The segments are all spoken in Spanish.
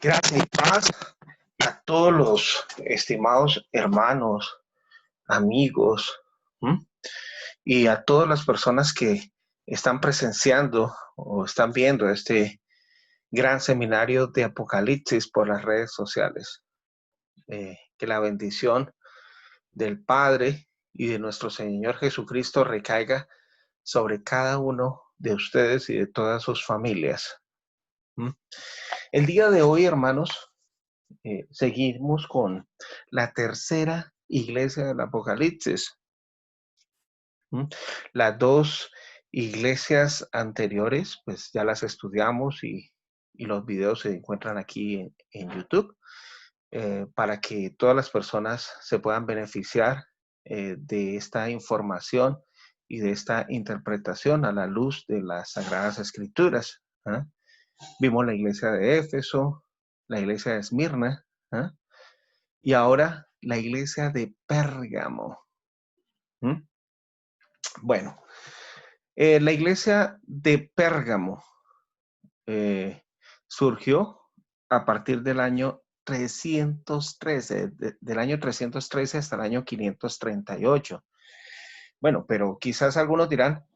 Gracias y paz a todos los estimados hermanos, amigos, ¿m? Y a todas las personas que están presenciando o están viendo este gran seminario de Apocalipsis por las redes sociales. Que la bendición del Padre y de nuestro Señor Jesucristo recaiga sobre cada uno de ustedes y de todas sus familias. ¿M? El día de hoy, hermanos, seguimos con la tercera iglesia del Apocalipsis. Las dos iglesias anteriores, pues ya las estudiamos y los videos se encuentran aquí en YouTube para que todas las personas se puedan beneficiar de esta información y de esta interpretación a la luz de las Sagradas Escrituras. Vimos la iglesia de Éfeso, la iglesia de Esmirna, y ahora la iglesia de Pérgamo. Bueno, la iglesia de Pérgamo surgió a partir del año 313, del año 313 hasta el año 538. Bueno, pero quizás algunos dirán,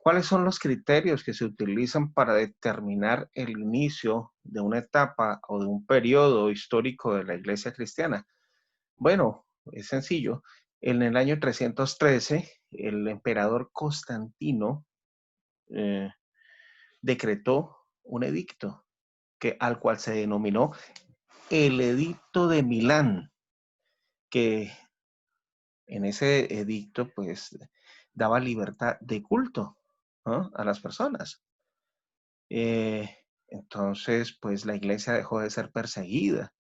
¿cuáles son los criterios que se utilizan para determinar el inicio de una etapa o de un periodo histórico de la iglesia cristiana? Bueno, es sencillo. En el año 313, el emperador Constantino decretó un edicto al cual se denominó el Edicto de Milán, que en ese edicto pues daba libertad de culto, ¿no?, a las personas. Entonces pues la iglesia dejó de ser perseguida.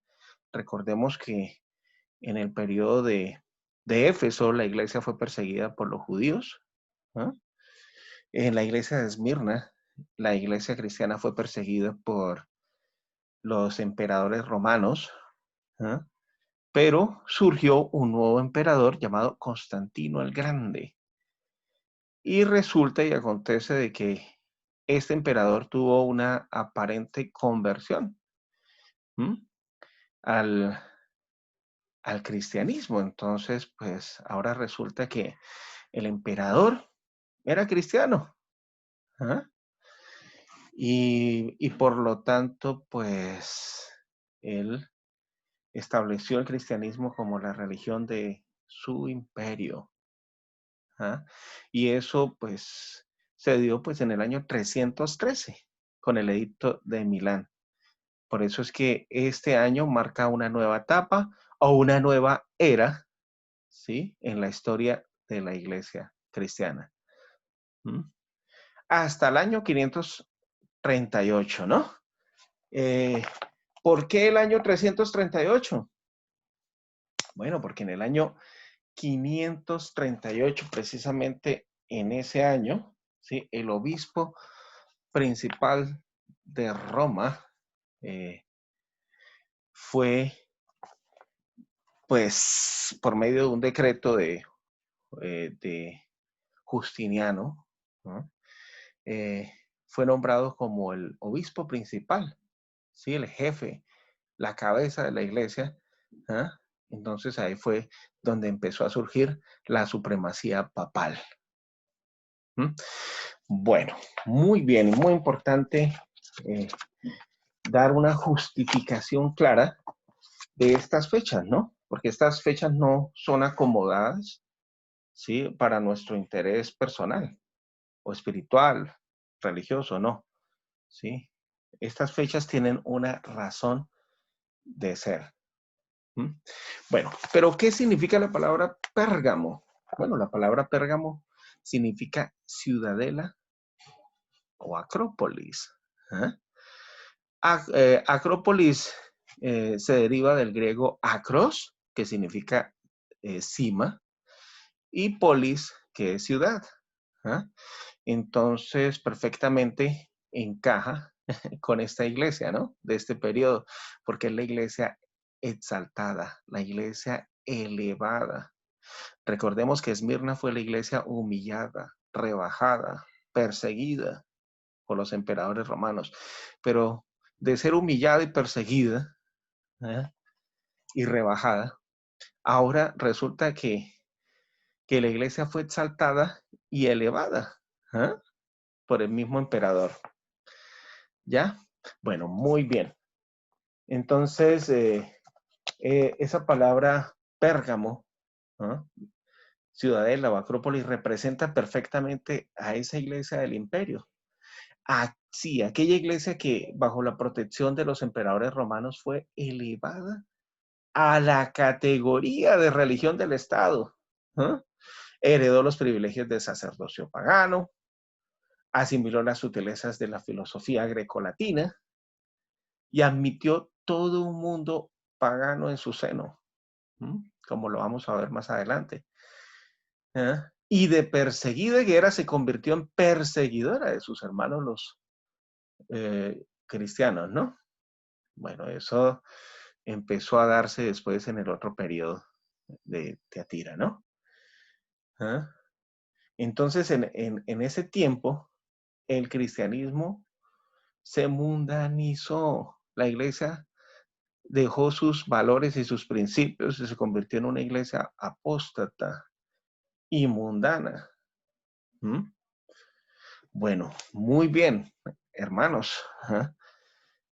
Recordemos que en el periodo de Éfeso la iglesia fue perseguida por los judíos, ¿no? En la iglesia de Esmirna la iglesia cristiana fue perseguida por los emperadores romanos, ¿eh? Pero surgió un nuevo emperador llamado Constantino el Grande. Y resulta y acontece de que este emperador tuvo una aparente conversión al cristianismo. Entonces, pues ahora resulta que el emperador era cristiano. ¿Ah? Y por lo tanto, pues él estableció el cristianismo como la religión de su imperio. ¿Ah? Y eso pues se dio pues en el año 313 con el edicto de Milán. Por eso es que este año marca una nueva etapa o una nueva era, ¿sí?, en la historia de la iglesia cristiana. Hasta el año 538, ¿no? ¿Por qué el año 338? Bueno, porque en el año 538, precisamente en ese año, ¿sí?, el obispo principal de Roma fue, pues, por medio de un decreto de Justiniano, ¿no?, fue nombrado como el obispo principal, ¿sí?, el jefe, la cabeza de la iglesia. Entonces ahí fue donde empezó a surgir la supremacía papal. Bueno, muy bien, muy importante dar una justificación clara de estas fechas, ¿no? Porque estas fechas no son acomodadas, ¿sí?, para nuestro interés personal o espiritual, religioso, no, ¿sí? Estas fechas tienen una razón de ser. Bueno, pero ¿qué significa la palabra Pérgamo? Bueno, la palabra Pérgamo significa ciudadela o acrópolis. Acrópolis se deriva del griego acros, que significa cima, y polis, que es ciudad. Entonces, perfectamente encaja con esta iglesia, ¿no?, de este periodo, porque es la iglesia exaltada, la iglesia elevada. Recordemos que Esmirna fue la iglesia humillada, rebajada, perseguida por los emperadores romanos, pero de ser humillada y perseguida, ¿eh? Y rebajada, ahora resulta que la iglesia fue exaltada y elevada, ¿eh? Por el mismo emperador. ¿Ya? Bueno, muy bien. Entonces, esa palabra Pérgamo, ¿no? Ciudadela o Acrópolis, representa perfectamente a esa iglesia del imperio. Sí, aquella iglesia que bajo la protección de los emperadores romanos fue elevada a la categoría de religión del Estado. ¿Eh? Heredó los privilegios del sacerdocio pagano, asimiló las sutilezas de la filosofía grecolatina y admitió todo un mundo pagano en su seno, como lo vamos a ver más adelante. ¿Eh? Y de perseguida guerra se convirtió en perseguidora de sus hermanos los cristianos, ¿no? Bueno, eso empezó a darse después en el otro periodo de Teatira, ¿no? ¿Eh? Entonces, en ese tiempo, el cristianismo se mundanizó. La iglesia dejó sus valores y sus principios y se convirtió en una iglesia apóstata y mundana. ¿Mm? Bueno, muy bien, hermanos. ¿Eh?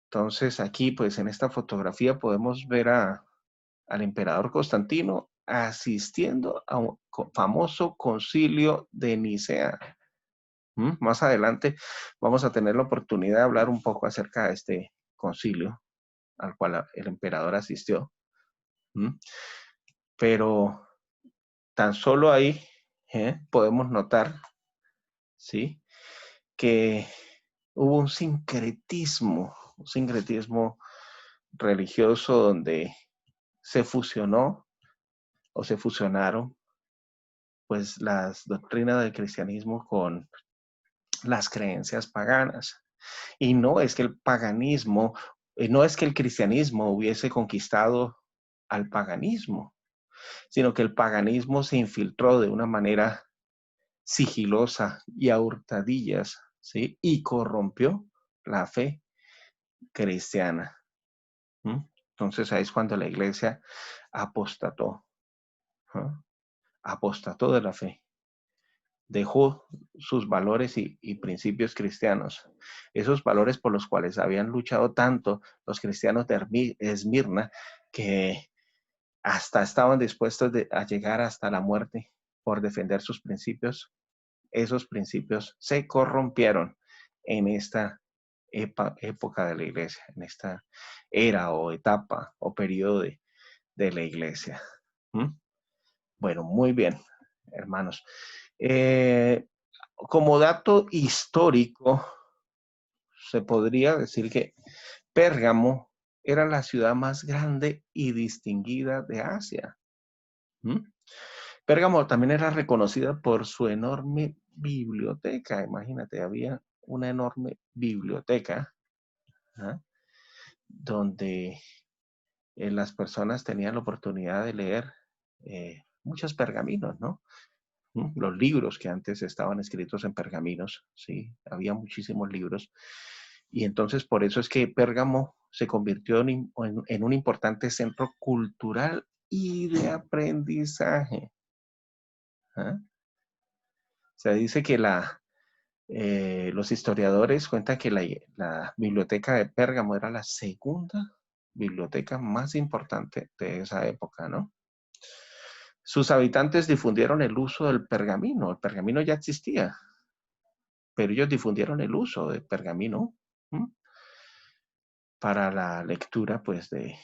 Entonces, aquí, pues, en esta fotografía podemos ver al emperador Constantino asistiendo a un famoso concilio de Nicea. Más adelante vamos a tener la oportunidad de hablar un poco acerca de este concilio al cual el emperador asistió. Pero tan solo ahí podemos notar, ¿sí?, que hubo un sincretismo religioso donde se fusionó o se fusionaron pues las doctrinas del cristianismo con las creencias paganas. Y no es que el paganismo, no es que el cristianismo hubiese conquistado al paganismo, sino que el paganismo se infiltró de una manera sigilosa y a hurtadillas, ¿sí? Y corrompió la fe cristiana. Entonces ahí es cuando la iglesia apostató, apostató de la fe. Dejó sus valores y principios cristianos, esos valores por los cuales habían luchado tanto los cristianos de Esmirna, que hasta estaban dispuestos a llegar hasta la muerte por defender sus principios. Esos principios se corrompieron en esta época de la iglesia, en esta era o etapa o periodo de la iglesia. Bueno, muy bien, hermanos. Como dato histórico, se podría decir que Pérgamo era la ciudad más grande y distinguida de Asia. Pérgamo también era reconocida por su enorme biblioteca. Imagínate, había una enorme biblioteca, ¿ah?, donde las personas tenían la oportunidad de leer muchos pergaminos, ¿no? Los libros que antes estaban escritos en pergaminos, sí, había muchísimos libros. Y entonces por eso es que Pérgamo se convirtió en un importante centro cultural y de aprendizaje. ¿Ah? Se dice que los historiadores cuentan que la biblioteca de Pérgamo era la segunda biblioteca más importante de esa época, ¿no? Sus habitantes difundieron el uso del pergamino. El pergamino ya existía, pero ellos difundieron el uso del pergamino para la lectura, pues, de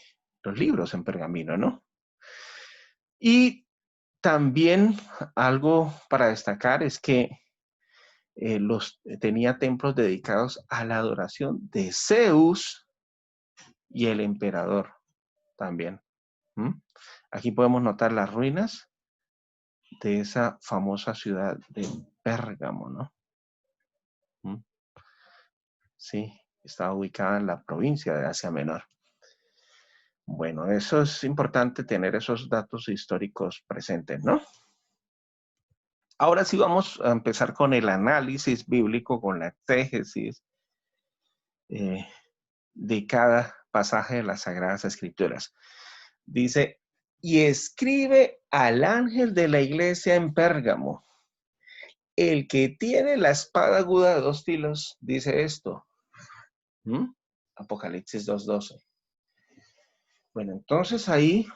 los libros en pergamino, ¿no? Y también algo para destacar es que tenía templos dedicados a la adoración de Zeus y el emperador también. Aquí podemos notar las ruinas de esa famosa ciudad de Pérgamo, ¿no? Sí, está ubicada en la provincia de Asia Menor. Bueno, eso es importante tener esos datos históricos presentes, ¿no? Ahora sí vamos a empezar con el análisis bíblico, con la exégesis de cada pasaje de las Sagradas Escrituras. Dice, y escribe al ángel de la iglesia en Pérgamo, el que tiene la espada aguda de dos filos, dice esto. Apocalipsis 2:12. Bueno, entonces ahí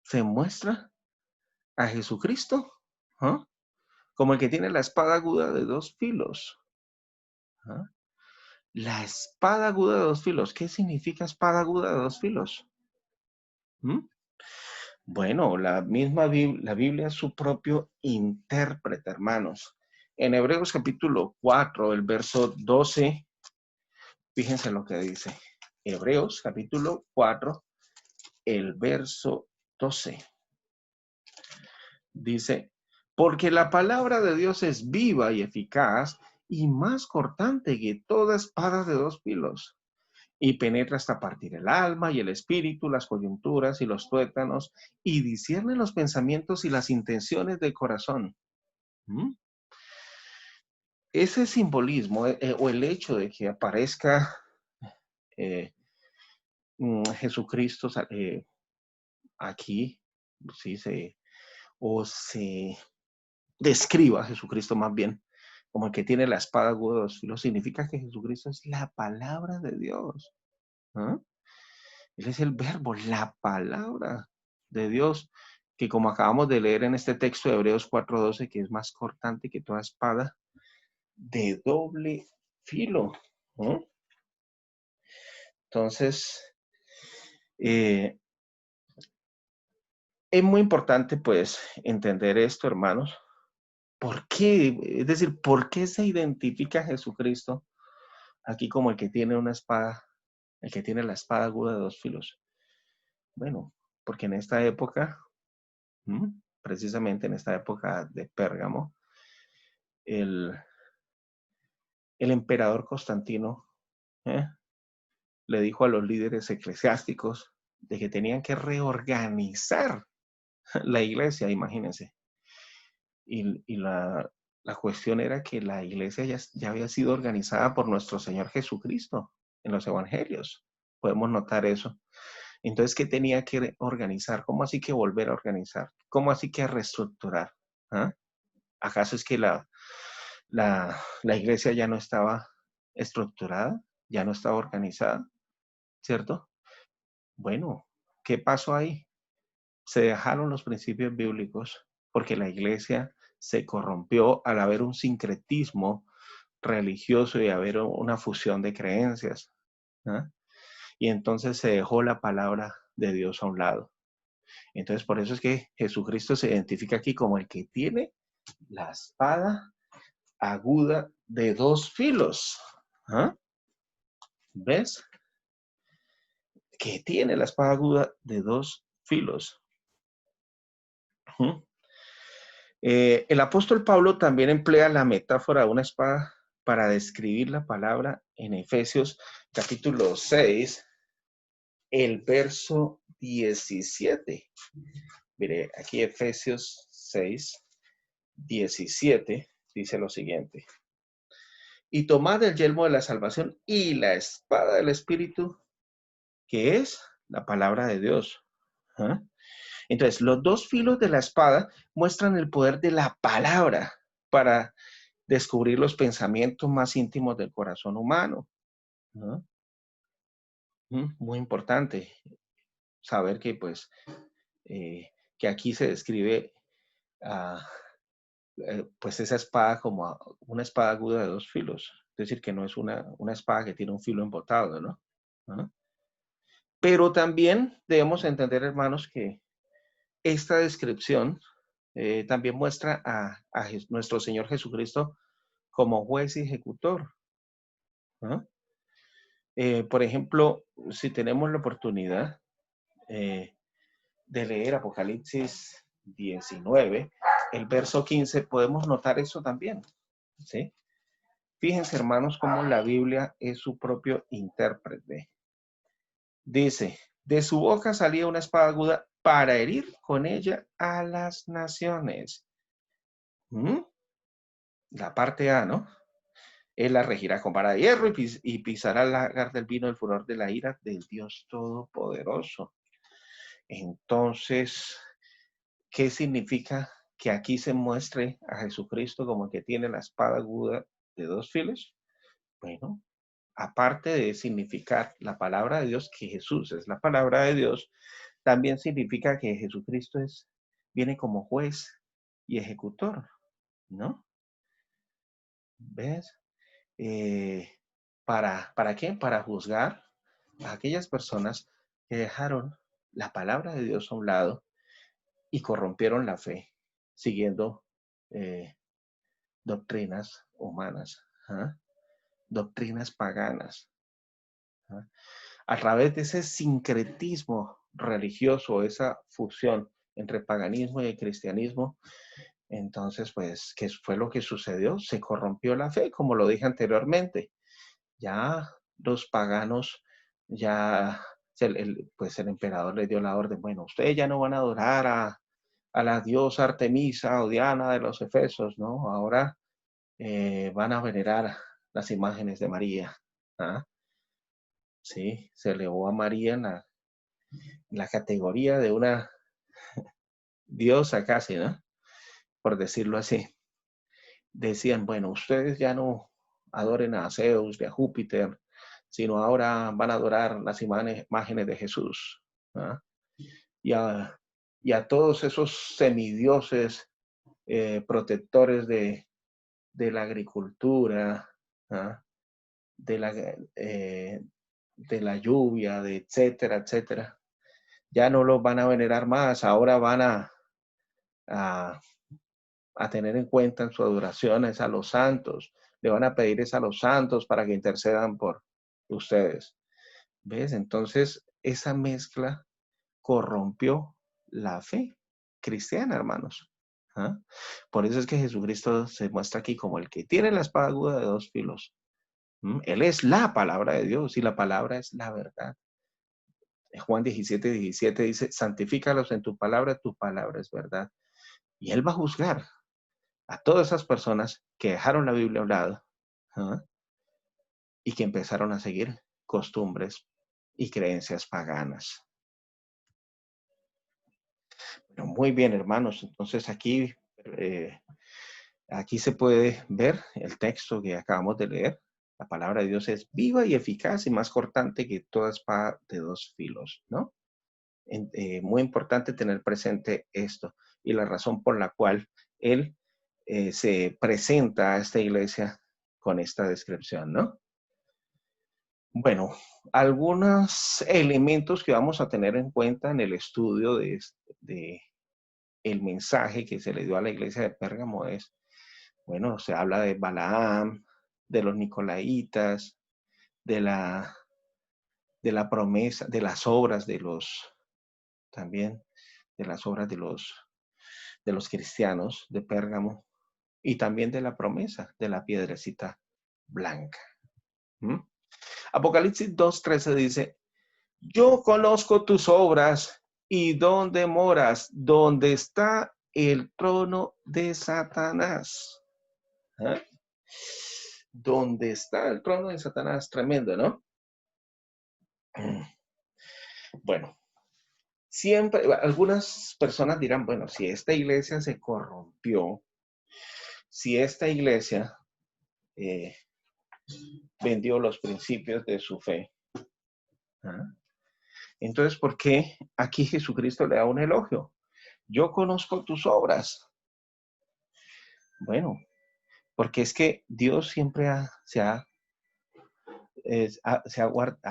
se muestra a Jesucristo como el que tiene la espada aguda de dos filos. La espada aguda de dos filos. ¿Qué significa espada aguda de dos filos? Bueno, la Biblia es su propio intérprete, hermanos. En Hebreos capítulo 4, el verso 12, fíjense lo que dice. Hebreos capítulo 4, el verso 12. Dice, porque la palabra de Dios es viva y eficaz y más cortante que toda espada de dos filos, y penetra hasta partir el alma y el espíritu, las coyunturas y los tuétanos, y discierne los pensamientos y las intenciones del corazón. Ese simbolismo o el hecho de que aparezca Jesucristo aquí, ¿sí? se describa a Jesucristo más bien como el que tiene la espada aguda de dos filos, significa que Jesucristo es la palabra de Dios. Él es el verbo, la palabra de Dios, que como acabamos de leer en este texto de Hebreos 4:12, que es más cortante que toda espada de doble filo. Entonces, es muy importante pues entender esto, hermanos. ¿Por qué? Es decir, ¿por qué se identifica a Jesucristo aquí como el que tiene una espada, el que tiene la espada aguda de dos filos? Bueno, porque en esta época, precisamente en esta época de Pérgamo, el emperador Constantino le dijo a los líderes eclesiásticos de que tenían que reorganizar la iglesia, imagínense. Y la cuestión era que la iglesia ya había sido organizada por nuestro Señor Jesucristo en los evangelios. Podemos notar eso. Entonces, ¿qué tenía que organizar? ¿Cómo así que volver a organizar? ¿Cómo así que reestructurar? ¿Acaso es que la iglesia ya no estaba estructurada? ¿Ya no estaba organizada? ¿Cierto? Bueno, ¿qué pasó ahí? Se dejaron los principios bíblicos porque la iglesia se corrompió al haber un sincretismo religioso y haber una fusión de creencias. Y entonces se dejó la palabra de Dios a un lado. Entonces por eso es que Jesucristo se identifica aquí como el que tiene la espada aguda de dos filos. ¿Ves? Que tiene la espada aguda de dos filos. El apóstol Pablo también emplea la metáfora de una espada para describir la palabra en Efesios capítulo 6, el verso 17. Mire, aquí Efesios 6, 17 dice lo siguiente. Y tomad el yelmo de la salvación y la espada del Espíritu, que es la palabra de Dios. Entonces, los dos filos de la espada muestran el poder de la palabra para descubrir los pensamientos más íntimos del corazón humano. Muy importante saber que, pues, que aquí se describe pues esa espada como una espada aguda de dos filos. Es decir, que no es una espada que tiene un filo embotado, ¿no? Pero también debemos entender, hermanos, que esta descripción también muestra a nuestro Señor Jesucristo como juez y ejecutor. Por ejemplo, si tenemos la oportunidad de leer Apocalipsis 19, el verso 15, podemos notar eso también. ¿Sí? Fíjense, hermanos, cómo la Biblia es su propio intérprete. Dice, de su boca salía una espada aguda para herir con ella a las naciones. La parte A, ¿no? Él la regirá con vara de hierro y pisará el lagar del vino del furor de la ira del Dios Todopoderoso. Entonces, ¿qué significa que aquí se muestre a Jesucristo como que tiene la espada aguda de dos filos? Bueno, aparte de significar la palabra de Dios, que Jesús es la palabra de Dios, también significa que Jesucristo viene como juez y ejecutor, ¿no? ¿Ves? ¿Para qué? Para juzgar a aquellas personas que dejaron la palabra de Dios a un lado y corrompieron la fe, siguiendo doctrinas humanas, ¿ah? Doctrinas paganas. ¿Ah? A través de ese sincretismo religioso, esa fusión entre paganismo y cristianismo, entonces, pues, ¿qué fue lo que sucedió? Se corrompió la fe, como lo dije anteriormente. Ya los paganos, ya, pues el emperador le dio la orden, bueno, ustedes ya no van a adorar a la diosa Artemisa o Diana de los Efesos, ¿no? Ahora van a venerar las imágenes de María. ¿Ah? Sí, se elevó a María en la categoría de una diosa casi, ¿no? Por decirlo así. Decían, bueno, ustedes ya no adoren a Zeus, ni a Júpiter, sino ahora van a adorar las imágenes de Jesús. ¿Ah? Y, y a todos esos semidioses protectores de la agricultura, ¿ah? De la lluvia, de etcétera, etcétera. Ya no los van a venerar más, ahora van a, a tener en cuenta en su adoración es a los santos, le van a pedir es a los santos para que intercedan por ustedes. ¿Ves? Entonces, esa mezcla corrompió la fe cristiana, hermanos. ¿Ah? Por eso es que Jesucristo se muestra aquí como el que tiene la espada aguda de dos filos. Él es la palabra de Dios y la palabra es la verdad. Juan 17:17 dice, santifícalos en tu palabra es verdad. Y Él va a juzgar a todas esas personas que dejaron la Biblia a un lado, ¿ah? Y que empezaron a seguir costumbres y creencias paganas. Pero muy bien, hermanos. Entonces aquí se puede ver el texto que acabamos de leer. La palabra de Dios es viva y eficaz y más cortante que toda espada de dos filos, ¿no? Muy importante tener presente esto y la razón por la cual él se presenta a esta iglesia con esta descripción, ¿no? Bueno, algunos elementos que vamos a tener en cuenta en el estudio de el mensaje que se le dio a la iglesia de Pérgamo es, bueno, se habla de Balaam, de los Nicolaitas, de la promesa, de las obras también de las obras de los cristianos de Pérgamo y también de la promesa de la piedrecita blanca. ¿Mm? Apocalipsis 2:13 dice, yo conozco tus obras y dónde moras, donde está el trono de Satanás. ¿Ah? ¿Dónde está el trono de Satanás? Tremendo, ¿no? Bueno, siempre, algunas personas dirán, bueno, si esta iglesia se corrompió, si esta iglesia vendió los principios de su fe, ¿ah? Entonces, ¿por qué aquí Jesucristo le da un elogio? Yo conozco tus obras. Bueno, porque es que Dios siempre ha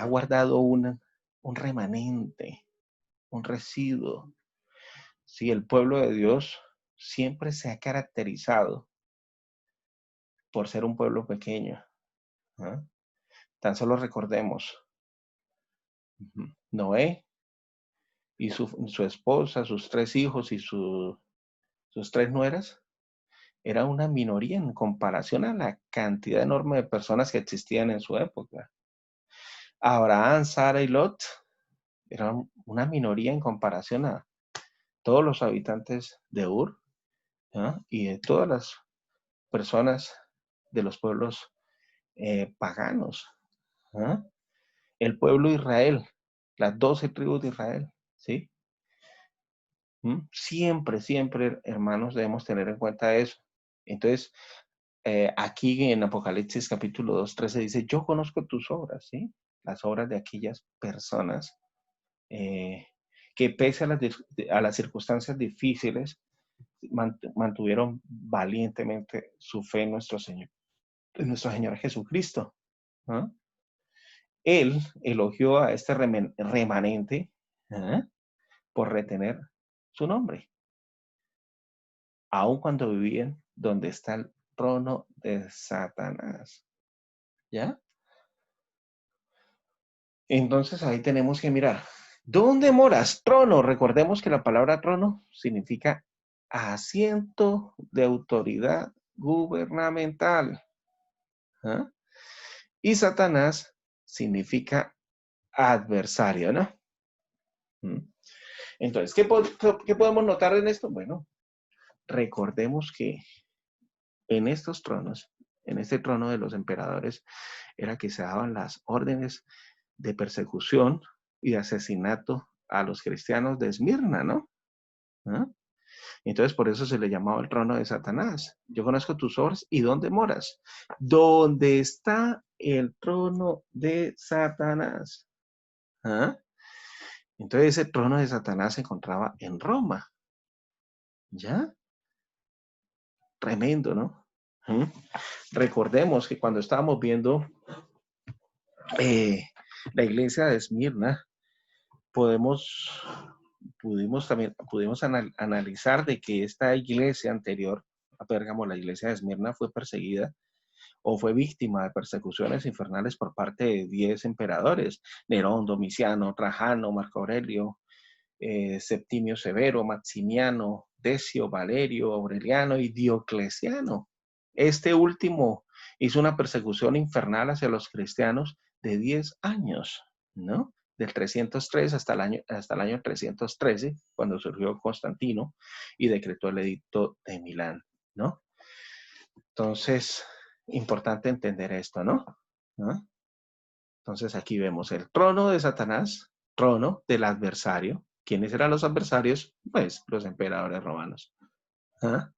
guardado un remanente, un residuo. Sí, el pueblo de Dios siempre se ha caracterizado por ser un pueblo pequeño. ¿Ah? Tan solo recordemos, Noé y su esposa, sus tres hijos y sus tres nueras, era una minoría en comparación a la cantidad enorme de personas que existían en su época. Abraham, Sara y Lot eran una minoría en comparación a todos los habitantes de Ur, ¿no? Y de todas las personas de los pueblos paganos. ¿Ah? El pueblo de Israel, las 12 tribus de Israel, ¿sí? Siempre, siempre, hermanos, debemos tener en cuenta eso. Entonces, aquí en Apocalipsis capítulo 2, 13 dice, yo conozco tus obras, ¿sí? Las obras de aquellas personas que pese a las circunstancias difíciles, mantuvieron valientemente su fe en nuestro Señor Jesucristo. ¿Ah? Él elogió a este remanente, ¿ah?, por retener su nombre, aun cuando vivían donde está el trono de Satanás. ¿Ya? Entonces ahí tenemos que mirar. ¿Dónde moras? Trono. Recordemos que la palabra trono significa asiento de autoridad gubernamental. ¿Ah? Y Satanás significa adversario, ¿no? Entonces, ¿qué podemos notar en esto? Bueno, recordemos que en estos tronos, en este trono de los emperadores, era que se daban las órdenes de persecución y de asesinato a los cristianos de Esmirna, ¿no? ¿Ah? Entonces, por eso se le llamaba el trono de Satanás. Yo conozco tus obras y dónde moras. ¿Dónde está el trono de Satanás? ¿Ah? Entonces, ese trono de Satanás se encontraba en Roma. ¿Ya? Tremendo, ¿no? ¿Mm? Recordemos que cuando estábamos viendo la iglesia de Esmirna, pudimos analizar de que esta iglesia anterior a Pérgamo, la iglesia de Esmirna, fue perseguida o fue víctima de persecuciones infernales por parte de 10 emperadores: Nerón, Domiciano, Trajano, Marco Aurelio, Septimio Severo, Maximiano, Decio, Valerio, Aureliano y Diocleciano. Este último hizo una persecución infernal hacia los cristianos de 10 años, ¿no? Del 303 hasta el año 313, cuando surgió Constantino y decretó el edicto de Milán, ¿no? Entonces, importante entender esto, ¿no? ¿No? Entonces, aquí vemos el trono de Satanás, trono del adversario. ¿Quiénes eran los adversarios? Pues los emperadores romanos. ¿Ah?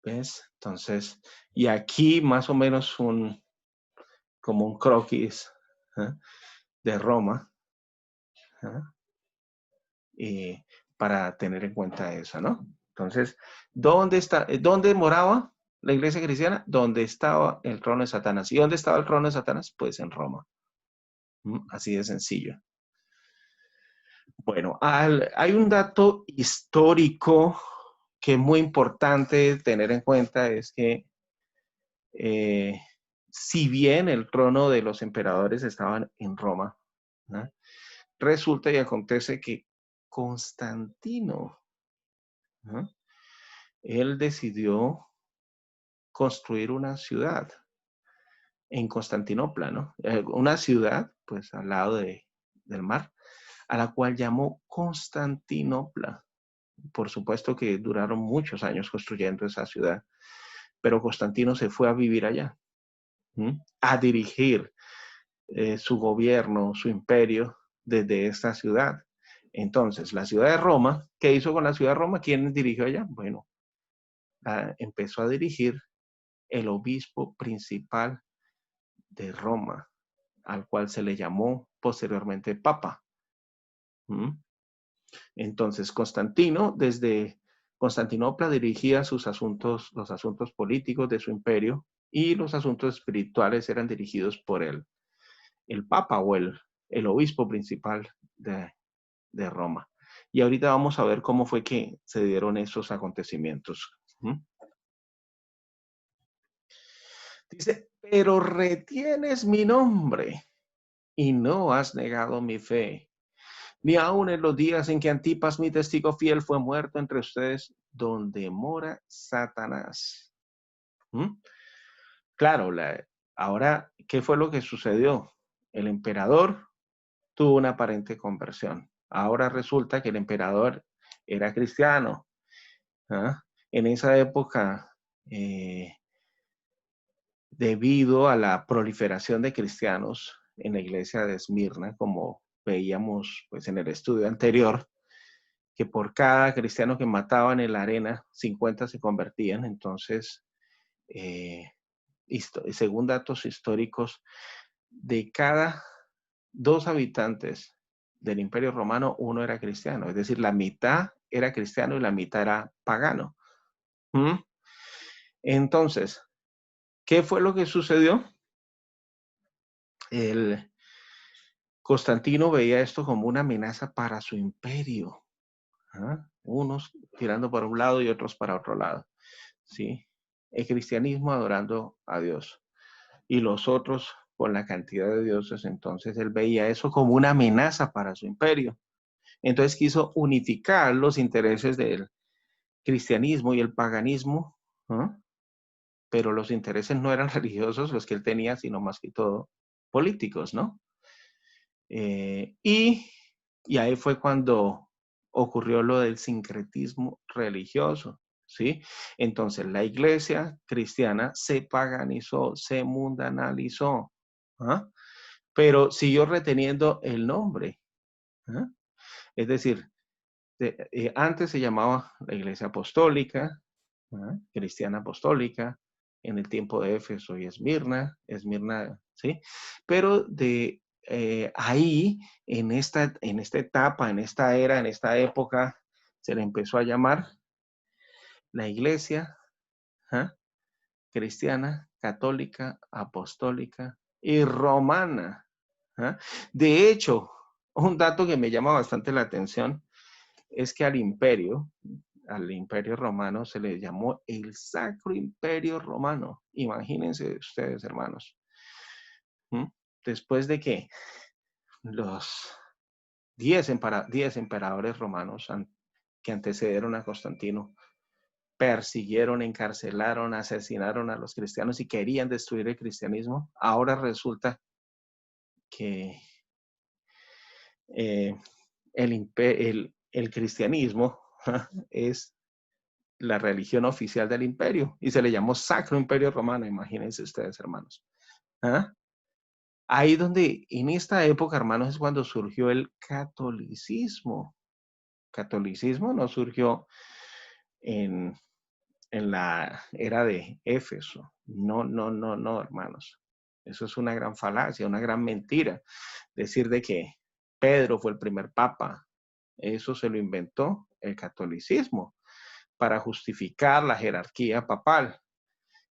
¿Ves? Entonces, y aquí más o menos como un croquis, ¿ah?, de Roma, ¿ah?, para tener en cuenta eso, ¿no? Entonces, ¿dónde moraba la iglesia cristiana? ¿Dónde estaba el trono de Satanás? ¿Y dónde estaba el trono de Satanás? Pues en Roma. Así de sencillo. Bueno, hay un dato histórico que es muy importante tener en cuenta, es que si bien el trono de los emperadores estaba en Roma, ¿no?, resulta y acontece que Constantino, ¿no?, él decidió construir una ciudad en Constantinopla, ¿no? Una ciudad, pues, al lado del mar, a la cual llamó Constantinopla. Por supuesto que duraron muchos años construyendo esa ciudad, pero Constantino se fue a vivir allá, a dirigir su gobierno, su imperio desde esta ciudad. Entonces, la ciudad de Roma, ¿qué hizo con la ciudad de Roma? ¿Quién dirigió allá? Bueno, empezó a dirigir el obispo principal de Roma, al cual se le llamó posteriormente Papa. Entonces, Constantino, desde Constantinopla, dirigía los asuntos políticos de su imperio, y los asuntos espirituales eran dirigidos por el Papa o el obispo principal de Roma. Y ahorita vamos a ver cómo fue que se dieron esos acontecimientos. Dice, pero retienes mi nombre y no has negado mi fe, ni aun en los días en que Antipas, mi testigo fiel, fue muerto entre ustedes, donde mora Satanás. Claro, ahora, ¿qué fue lo que sucedió? El emperador tuvo una aparente conversión. Ahora resulta que el emperador era cristiano. ¿Ah? En esa época, debido a la proliferación de cristianos en la iglesia de Esmirna, como veíamos pues, en el estudio anterior, que por cada cristiano que mataban en la arena, 50 se convertían. Entonces, según datos históricos, de cada 2 habitantes del Imperio Romano, uno era cristiano. Es decir, la mitad era cristiano y la mitad era pagano. ¿Mm? Entonces, ¿qué fue lo que sucedió? El Constantino veía esto como una amenaza para su imperio. ¿Ah? Unos tirando para un lado y otros para otro lado. ¿Sí? El cristianismo adorando a Dios y los otros con la cantidad de dioses. Entonces él veía eso como una amenaza para su imperio. Entonces quiso unificar los intereses del cristianismo y el paganismo, ¿no? Pero los intereses no eran religiosos los que él tenía, sino más que todo políticos, ¿no? Y ahí fue cuando ocurrió lo del sincretismo religioso, ¿sí? Entonces la iglesia cristiana se paganizó, se mundanalizó, ¿ah? Pero siguió reteniendo el nombre, ¿ah? Es decir, antes se llamaba la iglesia apostólica, ¿ah? Cristiana apostólica, en el tiempo de Éfeso y Esmirna, ¿sí? Pero ahí, en esta etapa, en esta era, en esta época, se le empezó a llamar la iglesia, ¿ah? Cristiana, católica, apostólica y romana, ¿ah? De hecho, un dato que me llama bastante la atención es que al imperio romano se le llamó el Sacro Imperio Romano. Imagínense ustedes, hermanos. ¿Mm? Después de que los 10 emperadores romanos que antecedieron a Constantino persiguieron, encarcelaron, asesinaron a los cristianos y querían destruir el cristianismo, ahora resulta que el cristianismo es la religión oficial del imperio y se le llamó Sacro Imperio Romano, imagínense ustedes, hermanos. ¿Ah? Ahí donde, en esta época, hermanos, es cuando surgió el catolicismo. Catolicismo no surgió en, en la era de Éfeso. No, no, no, no, hermanos. Eso es una gran falacia, una gran mentira. Decir de que Pedro fue el primer papa, eso se lo inventó el catolicismo para justificar la jerarquía papal.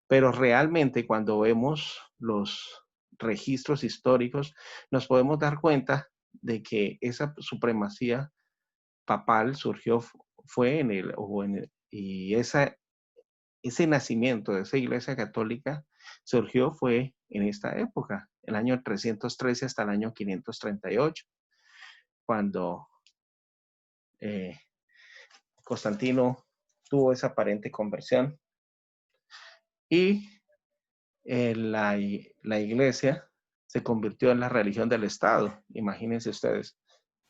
Pero realmente cuando vemos los registros históricos, nos podemos dar cuenta de que esa supremacía papal surgió, fue y ese nacimiento de esa iglesia católica surgió fue en esta época, el año 313 hasta el año 538, cuando eh, Constantino tuvo esa aparente conversión y la iglesia se convirtió en la religión del Estado. Imagínense ustedes.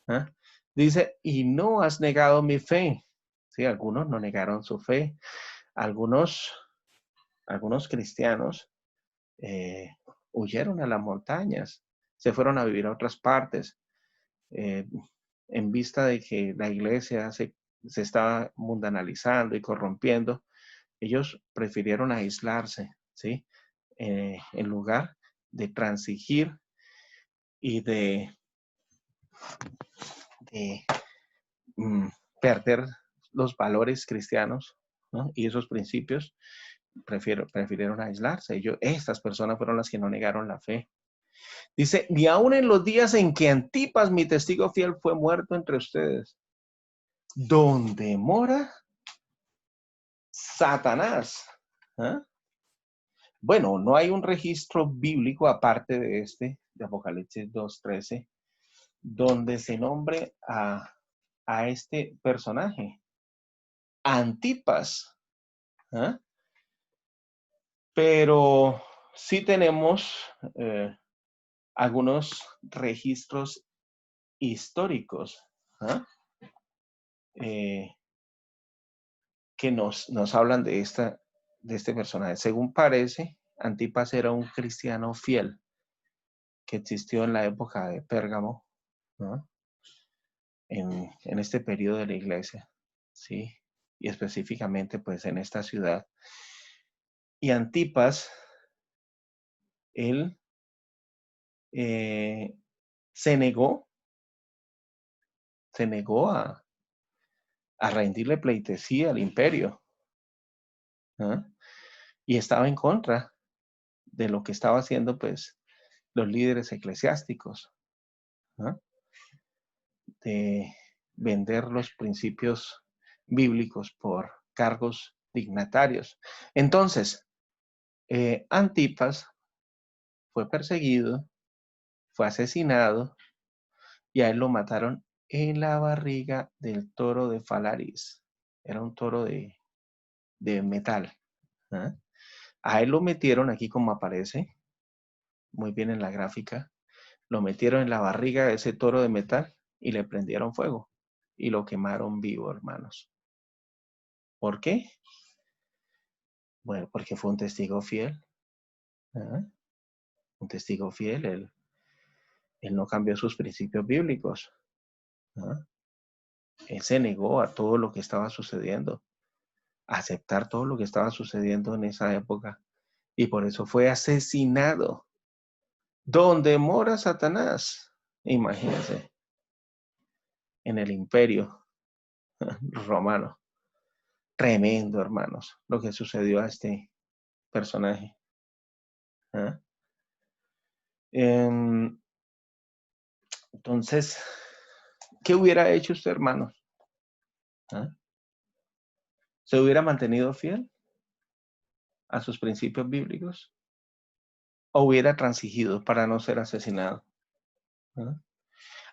¿Ah? Dice, y no has negado mi fe. Sí, algunos no negaron su fe. Algunos cristianos eh, huyeron a las montañas, se fueron a vivir a otras partes, eh, en vista de que la iglesia se estaba mundanalizando y corrompiendo. Ellos prefirieron aislarse, ¿sí? En lugar de transigir y de perder los valores cristianos, ¿no? Y esos principios, prefirieron aislarse. Estas personas fueron las que no negaron la fe. Dice, ni aun en los días en que Antipas, mi testigo fiel, fue muerto entre ustedes, donde mora Satanás. ¿Ah? Bueno, no hay un registro bíblico aparte de Apocalipsis 2:13, donde se nombre a este personaje, Antipas. ¿Ah? Pero sí tenemos algunos registros históricos, ¿ah? Que nos hablan de este personaje. Según parece, Antipas era un cristiano fiel que existió en la época de Pérgamo, ¿no? En este periodo de la iglesia, ¿sí? Y específicamente pues en esta ciudad. Y Antipas, él eh, se negó, a rendirle pleitesía al imperio, ¿no? Y estaba en contra de lo que estaba haciendo pues los líderes eclesiásticos, ¿no? De vender los principios bíblicos por cargos dignatarios. Entonces, Antipas fue perseguido, fue asesinado y a él lo mataron en la barriga del toro de Falaris. Era un toro de metal, ¿eh? A él lo metieron aquí como aparece, muy bien en la gráfica, lo metieron en la barriga de ese toro de metal y le prendieron fuego y lo quemaron vivo, hermanos. ¿Por qué? Bueno, porque fue un testigo fiel. ¿Eh? Un testigo fiel, él no cambió sus principios bíblicos. ¿Eh? Él se negó a todo lo que estaba sucediendo, a aceptar todo lo que estaba sucediendo en esa época. Y por eso fue asesinado. ¿Dónde mora Satanás? Imagínense, en el imperio romano. Tremendo, hermanos, lo que sucedió a este personaje. ¿Eh? Entonces, ¿qué hubiera hecho usted, hermanos? ¿Eh? ¿Se hubiera mantenido fiel a sus principios bíblicos? ¿O hubiera transigido para no ser asesinado? ¿Eh?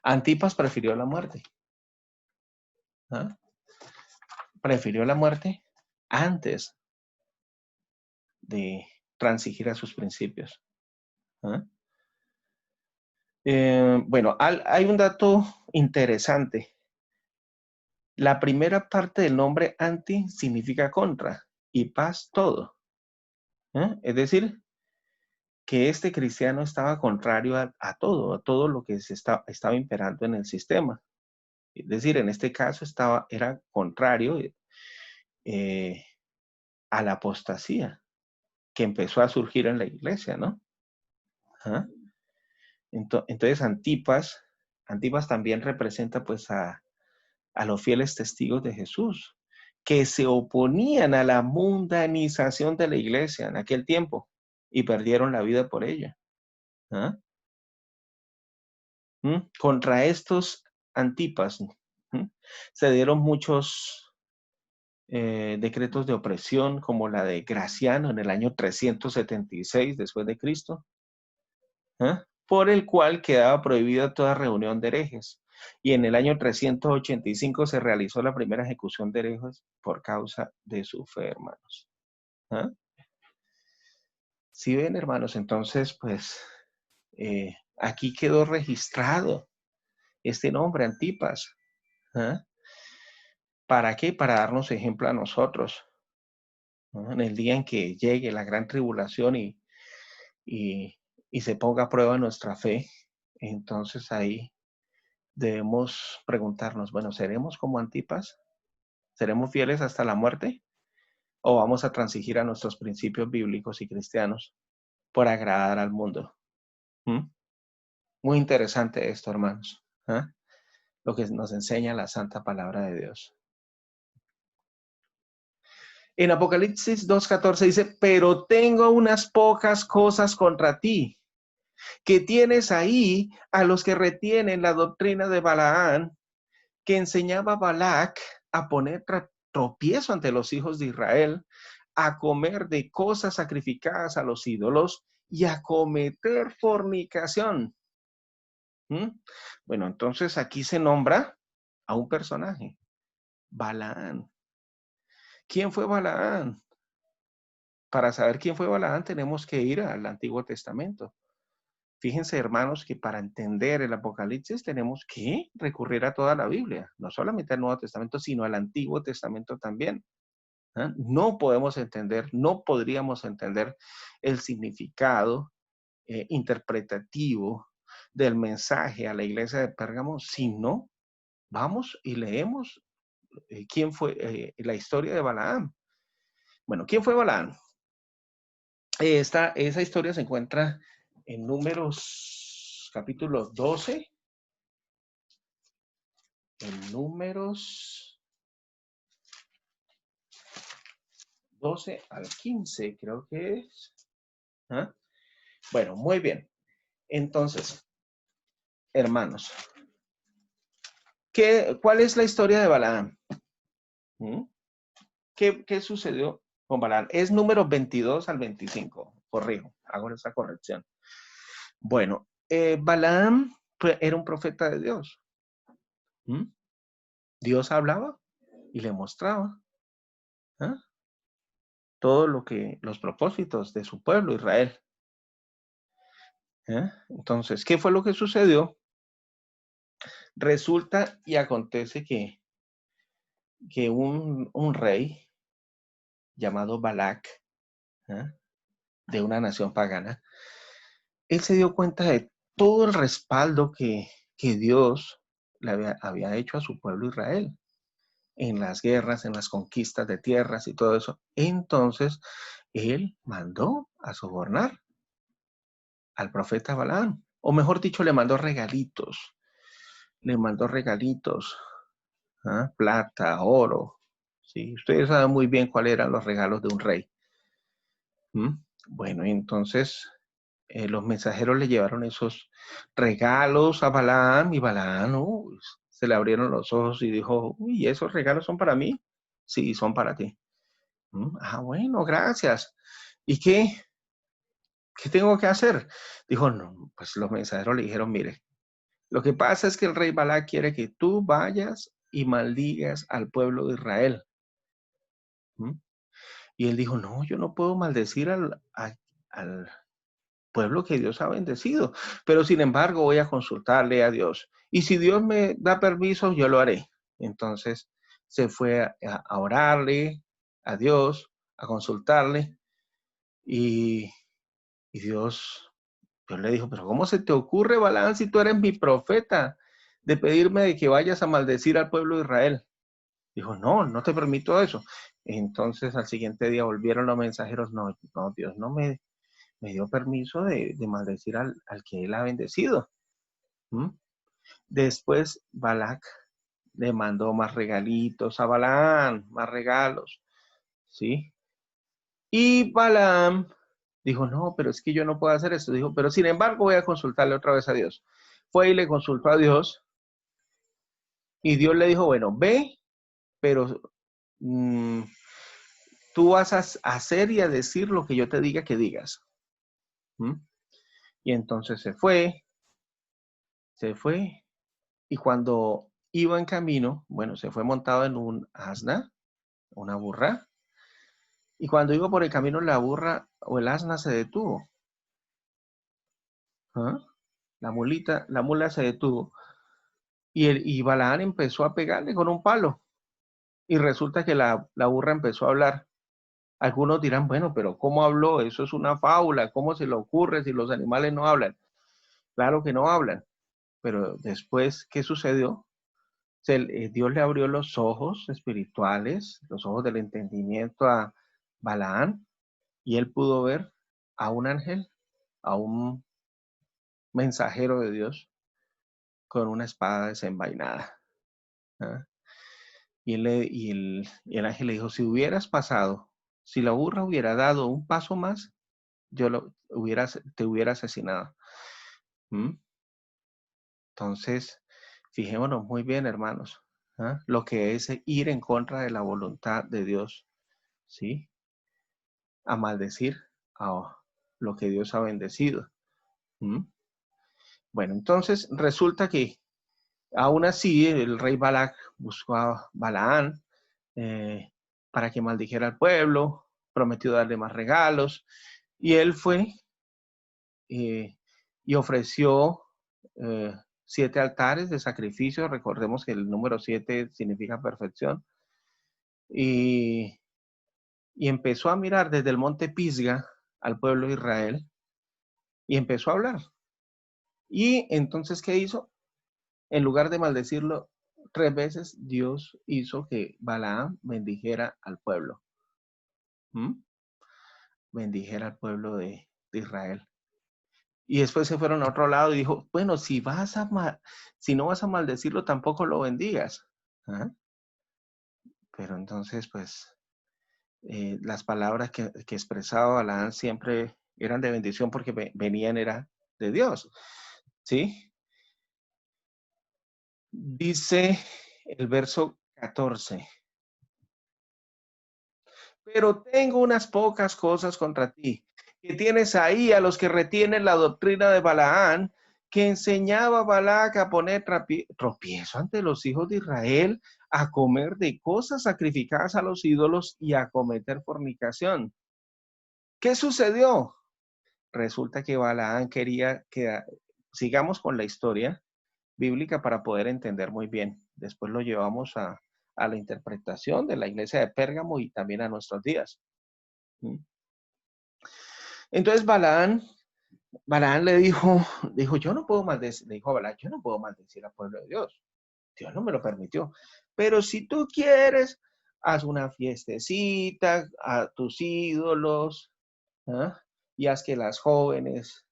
Antipas prefirió la muerte. ¿Eh? Prefirió la muerte antes de transigir a sus principios. ¿Eh? Bueno, hay un dato interesante. La primera parte del nombre anti significa contra y paz todo. Es decir, que este cristiano estaba contrario a todo lo que estaba imperando en el sistema. Es decir, en este caso era contrario eh, a la apostasía que empezó a surgir en la iglesia, ¿no? ¿Ah? Entonces Antipas también representa pues a los fieles testigos de Jesús, que se oponían a la mundanización de la iglesia en aquel tiempo y perdieron la vida por ella. ¿Ah? Contra estos Antipas se dieron muchos decretos de opresión, como la de Graciano en el año 376 después de Cristo, por el cual quedaba prohibida toda reunión de herejes. Y en el año 385 se realizó la primera ejecución de herejes por causa de su fe, hermanos. ¿Ah? Si ven, hermanos, entonces, pues, aquí quedó registrado este nombre, Antipas. ¿Ah? ¿Para qué? Para darnos ejemplo a nosotros, ¿no? En el día en que llegue la gran tribulación y se ponga a prueba nuestra fe, entonces ahí debemos preguntarnos, bueno, ¿seremos como Antipas? ¿Seremos fieles hasta la muerte? ¿O vamos a transigir a nuestros principios bíblicos y cristianos por agradar al mundo? ¿Mm? Muy interesante esto, hermanos. ¿Eh? Lo que nos enseña la santa palabra de Dios. En Apocalipsis 2:14 dice, pero tengo unas pocas cosas contra ti, que tienes ahí a los que retienen la doctrina de Balaán, que enseñaba a Balac a poner tropiezo ante los hijos de Israel, a comer de cosas sacrificadas a los ídolos y a cometer fornicación. Bueno, entonces aquí se nombra a un personaje, Balaán. ¿Quién fue Balaán? Para saber quién fue Balaán tenemos que ir al Antiguo Testamento. Fíjense, hermanos, que para entender el Apocalipsis tenemos que recurrir a toda la Biblia, no solamente al Nuevo Testamento, sino al Antiguo Testamento también. ¿Ah? No podemos entender, no podríamos entender el significado interpretativo del mensaje a la iglesia de Pérgamo si no vamos y leemos quién fue la historia de Balaam. Bueno, ¿quién fue Balaam? Esa historia se encuentra en Números capítulo 12, en Números 12 al 15, creo que es. ¿Ah? Bueno, muy bien. Entonces, hermanos, ¿cuál es la historia de Balaam? ¿Mm? ¿Qué sucedió con Balaam? Es número 22 al 25. Corrijo, hago esa corrección. Bueno, Balaam era un profeta de Dios. ¿Mm? Dios hablaba y le mostraba ¿eh? Todo lo que, los propósitos de su pueblo, Israel. Entonces, ¿qué fue lo que sucedió? Resulta y acontece que un rey llamado Balac, ¿eh? De una nación pagana, él se dio cuenta de todo el respaldo que Dios le había hecho a su pueblo Israel en las guerras, en las conquistas de tierras y todo eso. Entonces, él mandó a sobornar al profeta Balaam, o mejor dicho, le mandó regalitos. Le mandó regalitos, ¿ah? Plata, oro. ¿Sí? Ustedes saben muy bien cuáles eran los regalos de un rey. ¿Mm? Bueno, entonces los mensajeros le llevaron esos regalos a Balaam y Balaam se le abrieron los ojos y dijo, uy, ¿esos regalos son para mí? Sí, son para ti. Ah, bueno, gracias. ¿Y qué tengo que hacer? Dijo, no, pues los mensajeros le dijeron, mire, lo que pasa es que el rey Balac quiere que tú vayas y maldigas al pueblo de Israel. ¿Mm? Y él dijo, no, yo no puedo maldecir al pueblo que Dios ha bendecido, pero sin embargo voy a consultarle a Dios. Y si Dios me da permiso, yo lo haré. Entonces se fue a orarle a Dios, a consultarle, y, y Dios le dijo, pero ¿cómo se te ocurre, Balaam, si tú eres mi profeta, de pedirme de que vayas a maldecir al pueblo de Israel? Dijo, no, no te permito eso. Entonces al siguiente día volvieron los mensajeros, no, no, Dios no me dio permiso de maldecir al que él ha bendecido. ¿Mm? Después Balac le mandó más regalitos a Balaam, más regalos, ¿sí? Y Balaam dijo, no, pero es que yo no puedo hacer esto. Dijo, pero sin embargo voy a consultarle otra vez a Dios. Fue y le consultó a Dios y Dios le dijo, bueno, ve, pero mmm, tú vas a hacer y a decir lo que yo te diga que digas. ¿Mm? Y entonces se fue, y cuando iba en camino, bueno, se fue montado en un asna, una burra, y cuando iba por el camino la burra o el asna se detuvo. ¿Ah? La mula se detuvo, y Balaán empezó a pegarle con un palo, y resulta que la burra empezó a hablar. Algunos dirán, bueno, pero ¿cómo habló? Eso es una fábula, ¿cómo se le ocurre si los animales no hablan? Claro que no hablan, pero después, ¿qué sucedió? Dios le abrió los ojos espirituales, los ojos del entendimiento a Balaán, y él pudo ver a un ángel, a un mensajero de Dios con una espada desenvainada. ¿Ah? Y el ángel le dijo, si hubieras pasado, si la burra hubiera dado un paso más, te hubiera asesinado. ¿Mm? Entonces, fijémonos muy bien, hermanos, ¿ah? Lo que es ir en contra de la voluntad de Dios, ¿sí? A maldecir a lo que Dios ha bendecido. ¿Mm? Bueno, entonces resulta que aún así el rey Balac buscó a Balaán para que maldijera al pueblo, prometió darle más regalos, y él fue y ofreció 7 altares de sacrificio. Recordemos que el número 7 significa perfección. Y y empezó a mirar desde el monte Pisga al pueblo de Israel y empezó a hablar. Y entonces, ¿qué hizo? En lugar de maldecirlo 3 veces, Dios hizo que Balaam bendijera al pueblo. Bendijera al pueblo de Israel. Y después se fueron a otro lado y dijo, bueno, si no vas a maldecirlo, tampoco lo bendigas. ¿Ah? Pero entonces, pues, las palabras que expresaba Balaam siempre eran de bendición porque venían, era de Dios. ¿Sí? Dice el verso 14. Pero tengo unas pocas cosas contra ti, que tienes ahí a los que retienen la doctrina de Balaán, que enseñaba a Balac a poner tropiezo ante los hijos de Israel, a comer de cosas sacrificadas a los ídolos y a cometer fornicación. ¿Qué sucedió? Resulta que Balaán quería que sigamos con la historia bíblica para poder entender muy bien. Después lo llevamos a la interpretación de la iglesia de Pérgamo y también a nuestros días. Entonces Balaán le dijo, yo no puedo maldecir, le dijo a Balaam, yo no puedo maldecir al pueblo de Dios. Dios no me lo permitió. Pero si tú quieres, haz una fiestecita a tus ídolos, ¿ah? Y haz que las jóvenes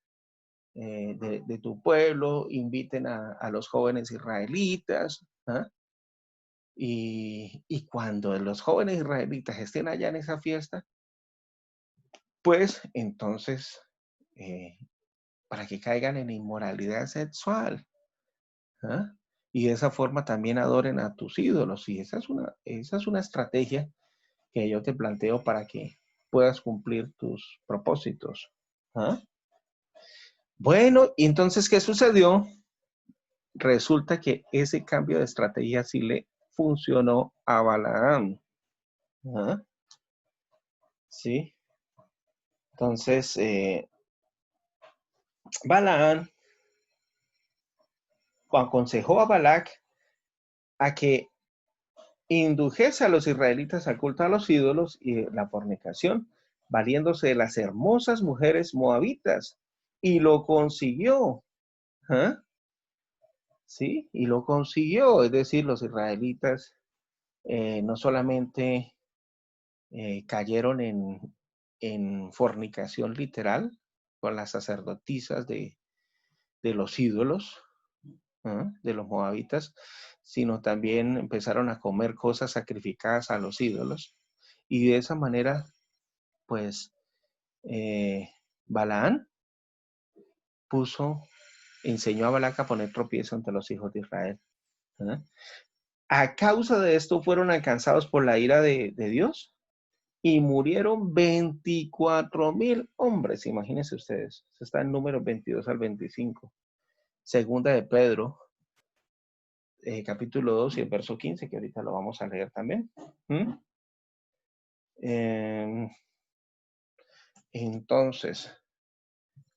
de tu pueblo inviten a los jóvenes israelitas, ¿ah? Y cuando los jóvenes israelitas estén allá en esa fiesta, pues entonces, para que caigan en inmoralidad sexual, ¿ah? Y de esa forma también adoren a tus ídolos. Y esa es una estrategia que yo te planteo para que puedas cumplir tus propósitos. ¿Ah? Bueno, y entonces, ¿qué sucedió? Resulta que ese cambio de estrategia sí le funcionó a Balaam. ¿Ah? Sí. Entonces, Balaam aconsejó a Balac a que indujese a los israelitas al culto a los ídolos y la fornicación, valiéndose de las hermosas mujeres moabitas. Y lo consiguió. ¿Ah? Sí, y lo consiguió. Es decir, los israelitas no solamente cayeron en fornicación literal con las sacerdotisas de los ídolos, de los moabitas, sino también empezaron a comer cosas sacrificadas a los ídolos. Y de esa manera, pues, Balaán enseñó a Balac a poner tropiezo ante los hijos de Israel. ¿Eh? A causa de esto fueron alcanzados por la ira de Dios y murieron 24,000 hombres. Imagínense ustedes. Eso está en números 22 al 25. Segunda de Pedro, capítulo 2 y el verso 15, que ahorita lo vamos a leer también. Entonces,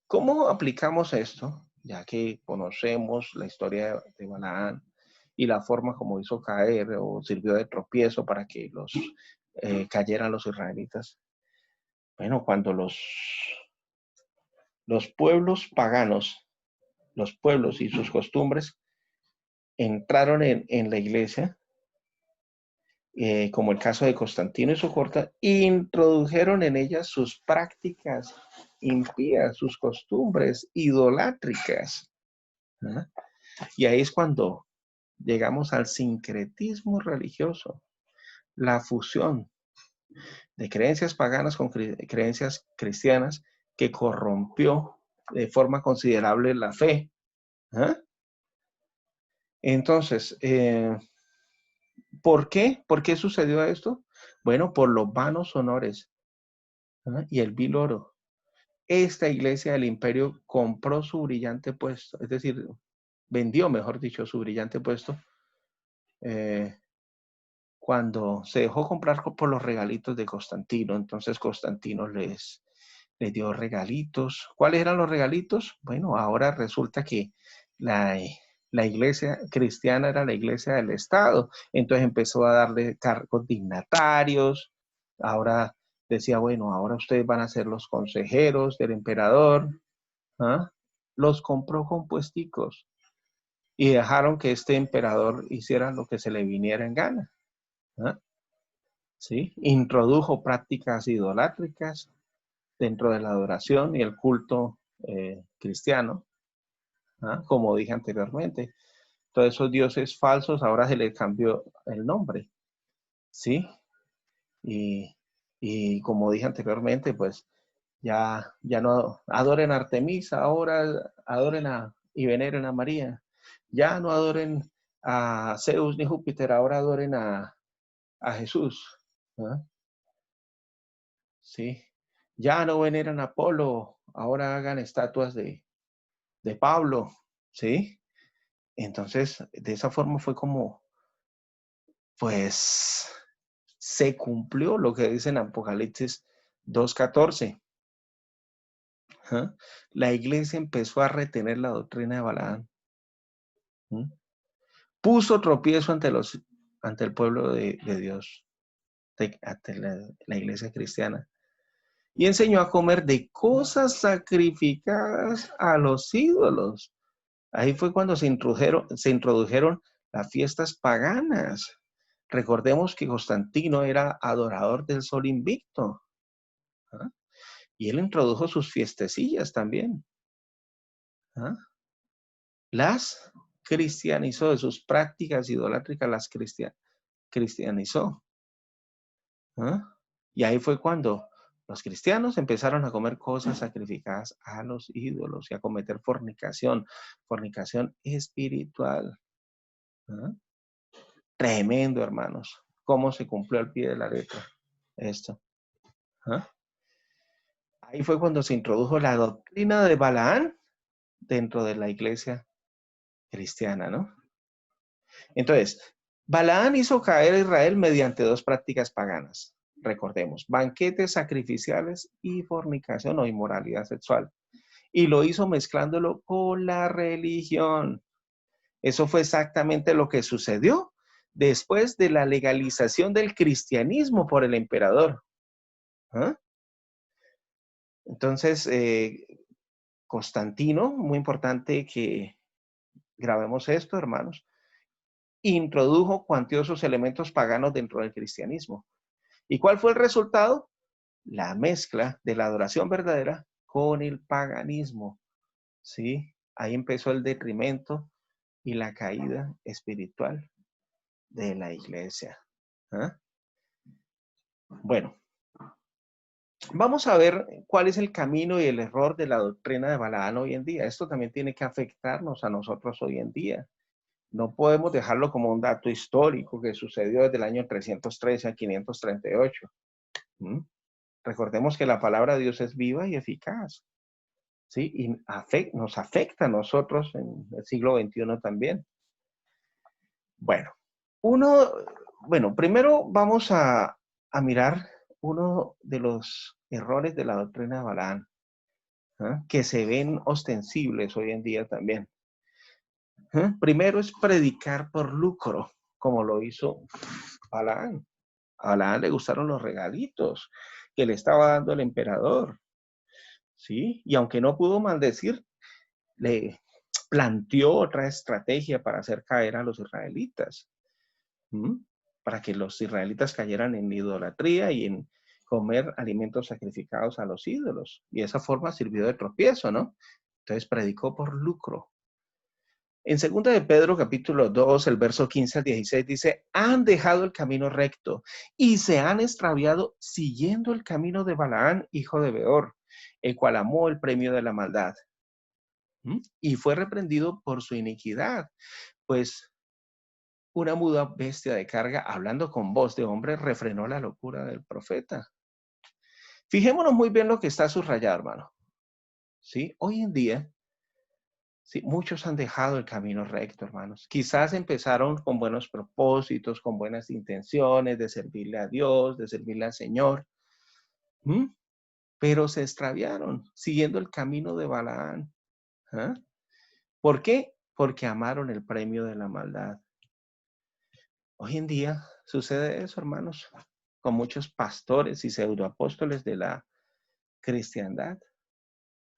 ¿cómo aplicamos esto? Ya que conocemos la historia de Balaán y la forma como hizo caer o sirvió de tropiezo para que cayeran los israelitas. Bueno, cuando los pueblos paganos, los pueblos y sus costumbres entraron en la iglesia, como el caso de Constantino y Socorta, introdujeron en ella sus prácticas impías, sus costumbres idolátricas. ¿Ah? Y ahí es cuando llegamos al sincretismo religioso, la fusión de creencias paganas con creencias cristianas que corrompió de forma considerable la fe. ¿Ah? Entonces, ¿por qué? ¿Por qué sucedió esto? Bueno, por los vanos honores, ¿ah? Y el vil oro. Esta iglesia del imperio compró su brillante puesto, es decir, vendió, mejor dicho, su brillante puesto, cuando se dejó comprar por los regalitos de Constantino. Entonces Constantino les dio regalitos. ¿Cuáles eran los regalitos? Bueno, ahora resulta que la iglesia cristiana era la iglesia del Estado. Entonces empezó a darle cargos dignatarios. Ahora decía, bueno, ahora ustedes van a ser los consejeros del emperador. ¿Ah? Los compró con puesticos y dejaron que este emperador hiciera lo que se le viniera en gana. ¿Ah? ¿Sí? Introdujo prácticas idolátricas dentro de la adoración y el culto cristiano, ¿ah? Como dije anteriormente. Todos esos dioses falsos ahora se les cambió el nombre, ¿sí? Y, y como dije anteriormente, pues ya no adoren a Artemisa, ahora adoren y veneren a María. Ya no adoren a Zeus ni Júpiter, ahora adoren a Jesús. ¿Ah? Sí. Ya no veneran a Apolo, ahora hagan estatuas de Pablo. ¿Sí? Entonces, de esa forma fue como, pues, se cumplió lo que dice en Apocalipsis 2:14. ¿Ah? La iglesia empezó a retener la doctrina de Balaam. ¿Mm? Puso tropiezo ante el pueblo de Dios, ante la iglesia cristiana, y enseñó a comer de cosas sacrificadas a los ídolos. Ahí fue cuando se introdujeron las fiestas paganas. Recordemos que Constantino era adorador del sol invicto. ¿Ah? Y él introdujo sus fiestecillas también. ¿Ah? Las cristianizó, de sus prácticas idolátricas las cristianizó. ¿Ah? Y ahí fue cuando los cristianos empezaron a comer cosas sacrificadas a los ídolos y a cometer fornicación espiritual. ¿Ah? Tremendo, hermanos, cómo se cumplió al pie de la letra esto. ¿Ah? Ahí fue cuando se introdujo la doctrina de Balaán dentro de la iglesia cristiana, ¿no? Entonces, Balaán hizo caer a Israel mediante dos prácticas paganas. Recordemos, banquetes sacrificiales y fornicación o inmoralidad sexual. Y lo hizo mezclándolo con la religión. Eso fue exactamente lo que sucedió después de la legalización del cristianismo por el emperador. ¿Ah? Entonces, Constantino, muy importante que grabemos esto, hermanos, introdujo cuantiosos elementos paganos dentro del cristianismo. ¿Y cuál fue el resultado? La mezcla de la adoración verdadera con el paganismo. ¿Sí? Ahí empezó el detrimento y la caída espiritual de la iglesia. ¿Ah? Bueno, vamos a ver cuál es el camino y el error de la doctrina de Balaán hoy en día. Esto también tiene que afectarnos a nosotros hoy en día. No podemos dejarlo como un dato histórico que sucedió desde el año 313 a 538. ¿Mm? Recordemos que la palabra de Dios es viva y eficaz. ¿Sí? Y nos afecta a nosotros en el siglo XXI también. Bueno, primero vamos a mirar uno de los errores de la doctrina de Balaán, ¿eh? Que se ven ostensibles hoy en día también. Primero es predicar por lucro, como lo hizo Balaán. A Balaán le gustaron los regalitos que le estaba dando el emperador, ¿sí? Y aunque no pudo maldecir, le planteó otra estrategia para hacer caer a los israelitas, ¿m? Para que los israelitas cayeran en idolatría y en comer alimentos sacrificados a los ídolos. Y de esa forma sirvió de tropiezo, ¿no? Entonces predicó por lucro. En 2 de Pedro, capítulo 2, el verso 15 al 16, dice, han dejado el camino recto y se han extraviado siguiendo el camino de Balaán, hijo de Beor, el cual amó el premio de la maldad. Y fue reprendido por su iniquidad, pues una muda bestia de carga, hablando con voz de hombre, refrenó la locura del profeta. Fijémonos muy bien lo que está subrayado, hermano. ¿Sí? Hoy en día, sí, muchos han dejado el camino recto, hermanos. Quizás empezaron con buenos propósitos, con buenas intenciones de servirle a Dios, de servirle al Señor, pero se extraviaron siguiendo el camino de Balaán. ¿Ah? ¿Por qué? Porque amaron el premio de la maldad. Hoy en día sucede eso, hermanos. con muchos pastores y pseudoapóstoles de la cristiandad.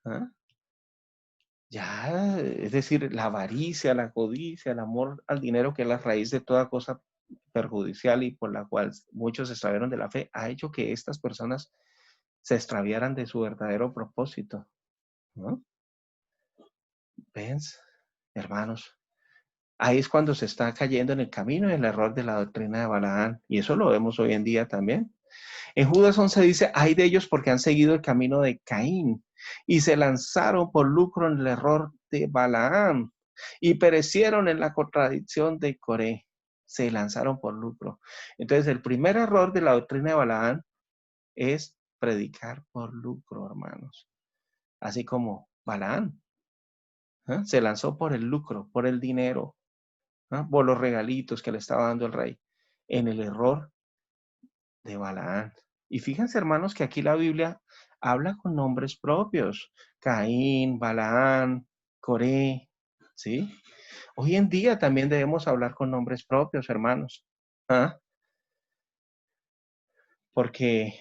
¿Ah? Ya, es decir, la avaricia, la codicia, el amor al dinero, que es la raíz de toda cosa perjudicial y por la cual muchos se extraviaron de la fe, ha hecho que estas personas se extraviaran de su verdadero propósito, ¿no? ¿Ves, hermanos? Ahí es cuando se está cayendo en el camino y el error de la doctrina de Balaán, y eso lo vemos hoy en día también. En Judas 11 dice, hay de ellos porque han seguido el camino de Caín y se lanzaron por lucro en el error de Balaam y perecieron en la contradicción de Coré. Se lanzaron por lucro. Entonces, el primer error de la doctrina de Balaam es predicar por lucro, hermanos. Así como Balaam, ¿eh? Se lanzó por el lucro, por el dinero, ¿eh? Por los regalitos que le estaba dando el rey, en el error de Balaán. Y fíjense, hermanos, que aquí la Biblia habla con nombres propios. Caín, Balaán, Coré, ¿sí? Hoy en día también debemos hablar con nombres propios, hermanos. ¿Ah? Porque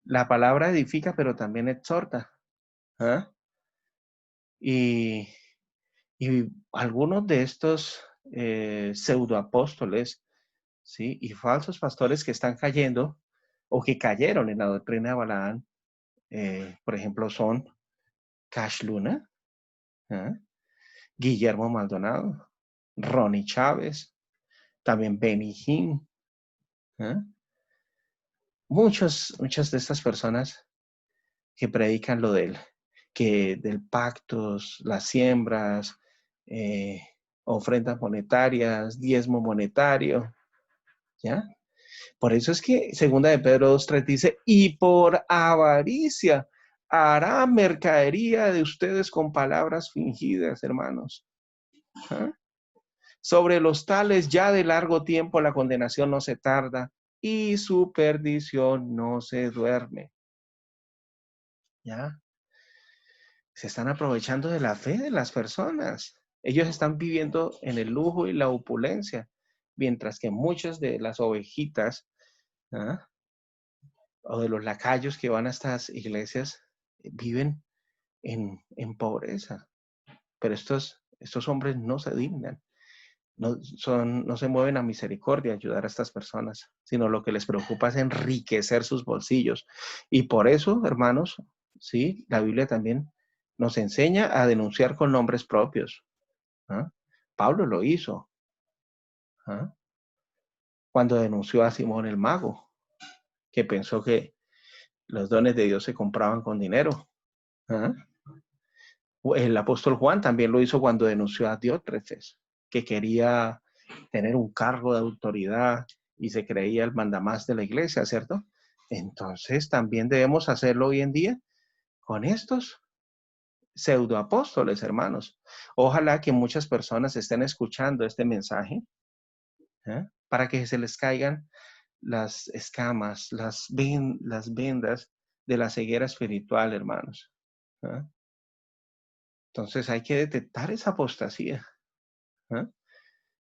la palabra edifica, pero también exhorta. ¿Ah? Y, y algunos de estos pseudoapóstoles, ¿sí? Y falsos pastores que están cayendo o que cayeron en la doctrina de Balaán, por ejemplo, son Cash Luna, ¿eh? Guillermo Maldonado, Ronnie Chávez, también Benny Hinn. ¿Eh? Muchas de estas personas que predican lo del pactos, las siembras, eh, ofrendas monetarias, diezmo monetario, ¿ya? Por eso es que segunda de Pedro 2:3 dice, y por avaricia hará mercadería de ustedes con palabras fingidas, hermanos. ¿Ah? Sobre los tales ya de largo tiempo la condenación no se tarda y su perdición no se duerme. ¿Ya? Se están aprovechando de la fe de las personas. Ellos están viviendo en el lujo y la opulencia, mientras que muchas de las ovejitas, ¿ah? O de los lacayos que van a estas iglesias viven en pobreza. Pero estos hombres no se dignan. No se mueven a misericordia, ayudar a estas personas, sino lo que les preocupa es enriquecer sus bolsillos. Y por eso, hermanos, sí, la Biblia también nos enseña a denunciar con nombres propios. ¿Ah? Pablo lo hizo. ¿Ah? Cuando denunció a Simón el mago, que pensó que los dones de Dios se compraban con dinero. ¿Ah? El apóstol Juan también lo hizo cuando denunció a Diótrefes, que quería tener un cargo de autoridad y se creía el mandamás de la iglesia, ¿cierto? Entonces también debemos hacerlo hoy en día con estos pseudoapóstoles, hermanos. Ojalá que muchas personas estén escuchando este mensaje, ¿eh? Para que se les caigan las escamas, las vendas de la ceguera espiritual, hermanos. ¿Eh? Entonces hay que detectar esa apostasía. ¿Eh?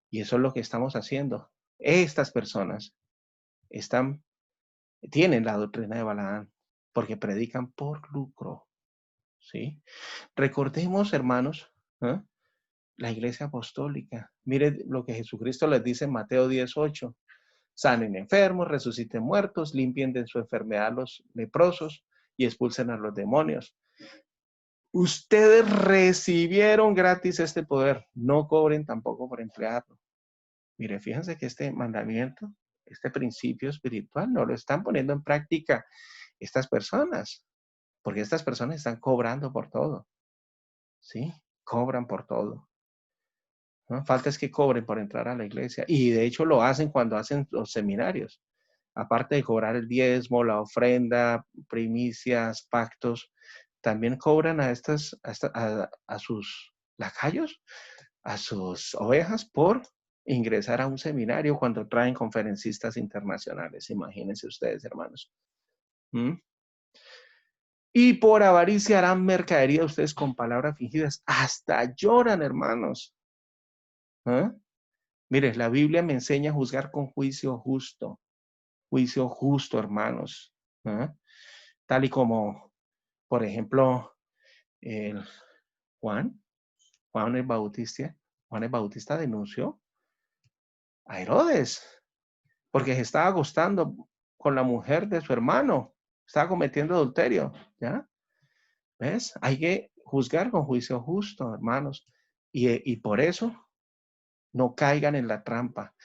Y eso es lo que estamos haciendo. Estas personas tienen la doctrina de Balaán porque predican por lucro, ¿sí? Recordemos, hermanos, ¿eh? La iglesia apostólica. Mire lo que Jesucristo les dice en Mateo 18. Sanen enfermos, resuciten muertos, limpien de su enfermedad a los leprosos y expulsen a los demonios. Ustedes recibieron gratis este poder. No cobren tampoco por emplearlo. Mire, fíjense que este mandamiento, este principio espiritual, no lo están poniendo en práctica estas personas, porque estas personas están cobrando por todo, ¿sí? Cobran por todo. ¿No? Falta es que cobren por entrar a la iglesia, y de hecho lo hacen cuando hacen los seminarios. Aparte de cobrar el diezmo, la ofrenda, primicias, pactos, también cobran a sus lacayos, a sus ovejas por ingresar a un seminario cuando traen conferencistas internacionales. Imagínense ustedes, hermanos. ¿Mm? Y por avaricia harán mercadería ustedes con palabras fingidas. Hasta lloran, hermanos. ¿Eh? Mire, la Biblia me enseña a juzgar con juicio justo. juicio justo, hermanos. ¿Ah? Tal y como, por ejemplo, el Juan, Juan el Bautista, Juan el Bautista denunció a Herodes porque se estaba acostando con la mujer de su hermano, estaba cometiendo adulterio, ¿ya? ¿Ves? Hay que juzgar con juicio justo, hermanos. Y por eso no caigan en la trampa,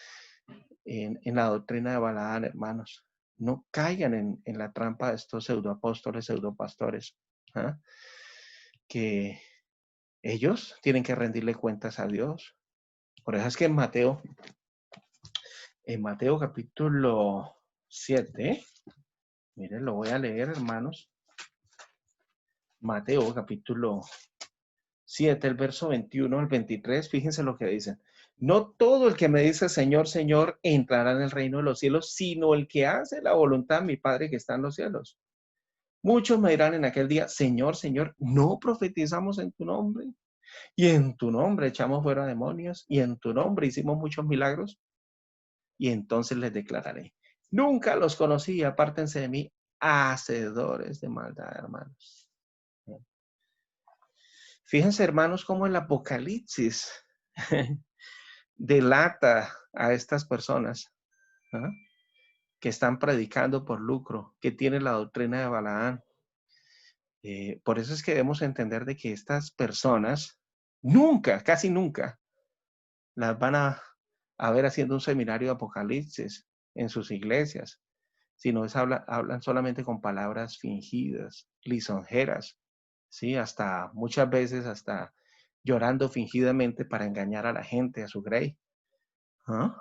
en la doctrina de Balaán, hermanos. No caigan en la trampa de estos pseudoapóstoles, pseudopastores, ¿ah? Que ellos tienen que rendirle cuentas a Dios. Por eso es que en Mateo capítulo 7, miren, lo voy a leer, hermanos. Mateo capítulo 7, el verso 21 al 23, fíjense lo que dicen. No todo el que me dice Señor, Señor, entrará en el reino de los cielos, sino el que hace la voluntad de mi Padre que está en los cielos. Muchos me dirán en aquel día, Señor, Señor, ¿no profetizamos en tu nombre? Y en tu nombre echamos fuera demonios, y en tu nombre hicimos muchos milagros. Y entonces les declararé, nunca los conocí, apártense de mí, hacedores de maldad, hermanos. Fíjense, hermanos, cómo el Apocalipsis delata a estas personas, ¿ah?, que están predicando por lucro, que tienen la doctrina de Balaán. Por eso es que debemos entender de que estas personas nunca, casi nunca, las van a ver haciendo un seminario de Apocalipsis en sus iglesias, sino hablan solamente con palabras fingidas, lisonjeras, ¿sí? Hasta muchas veces hasta llorando fingidamente para engañar a la gente, a su grey. ¿Ah?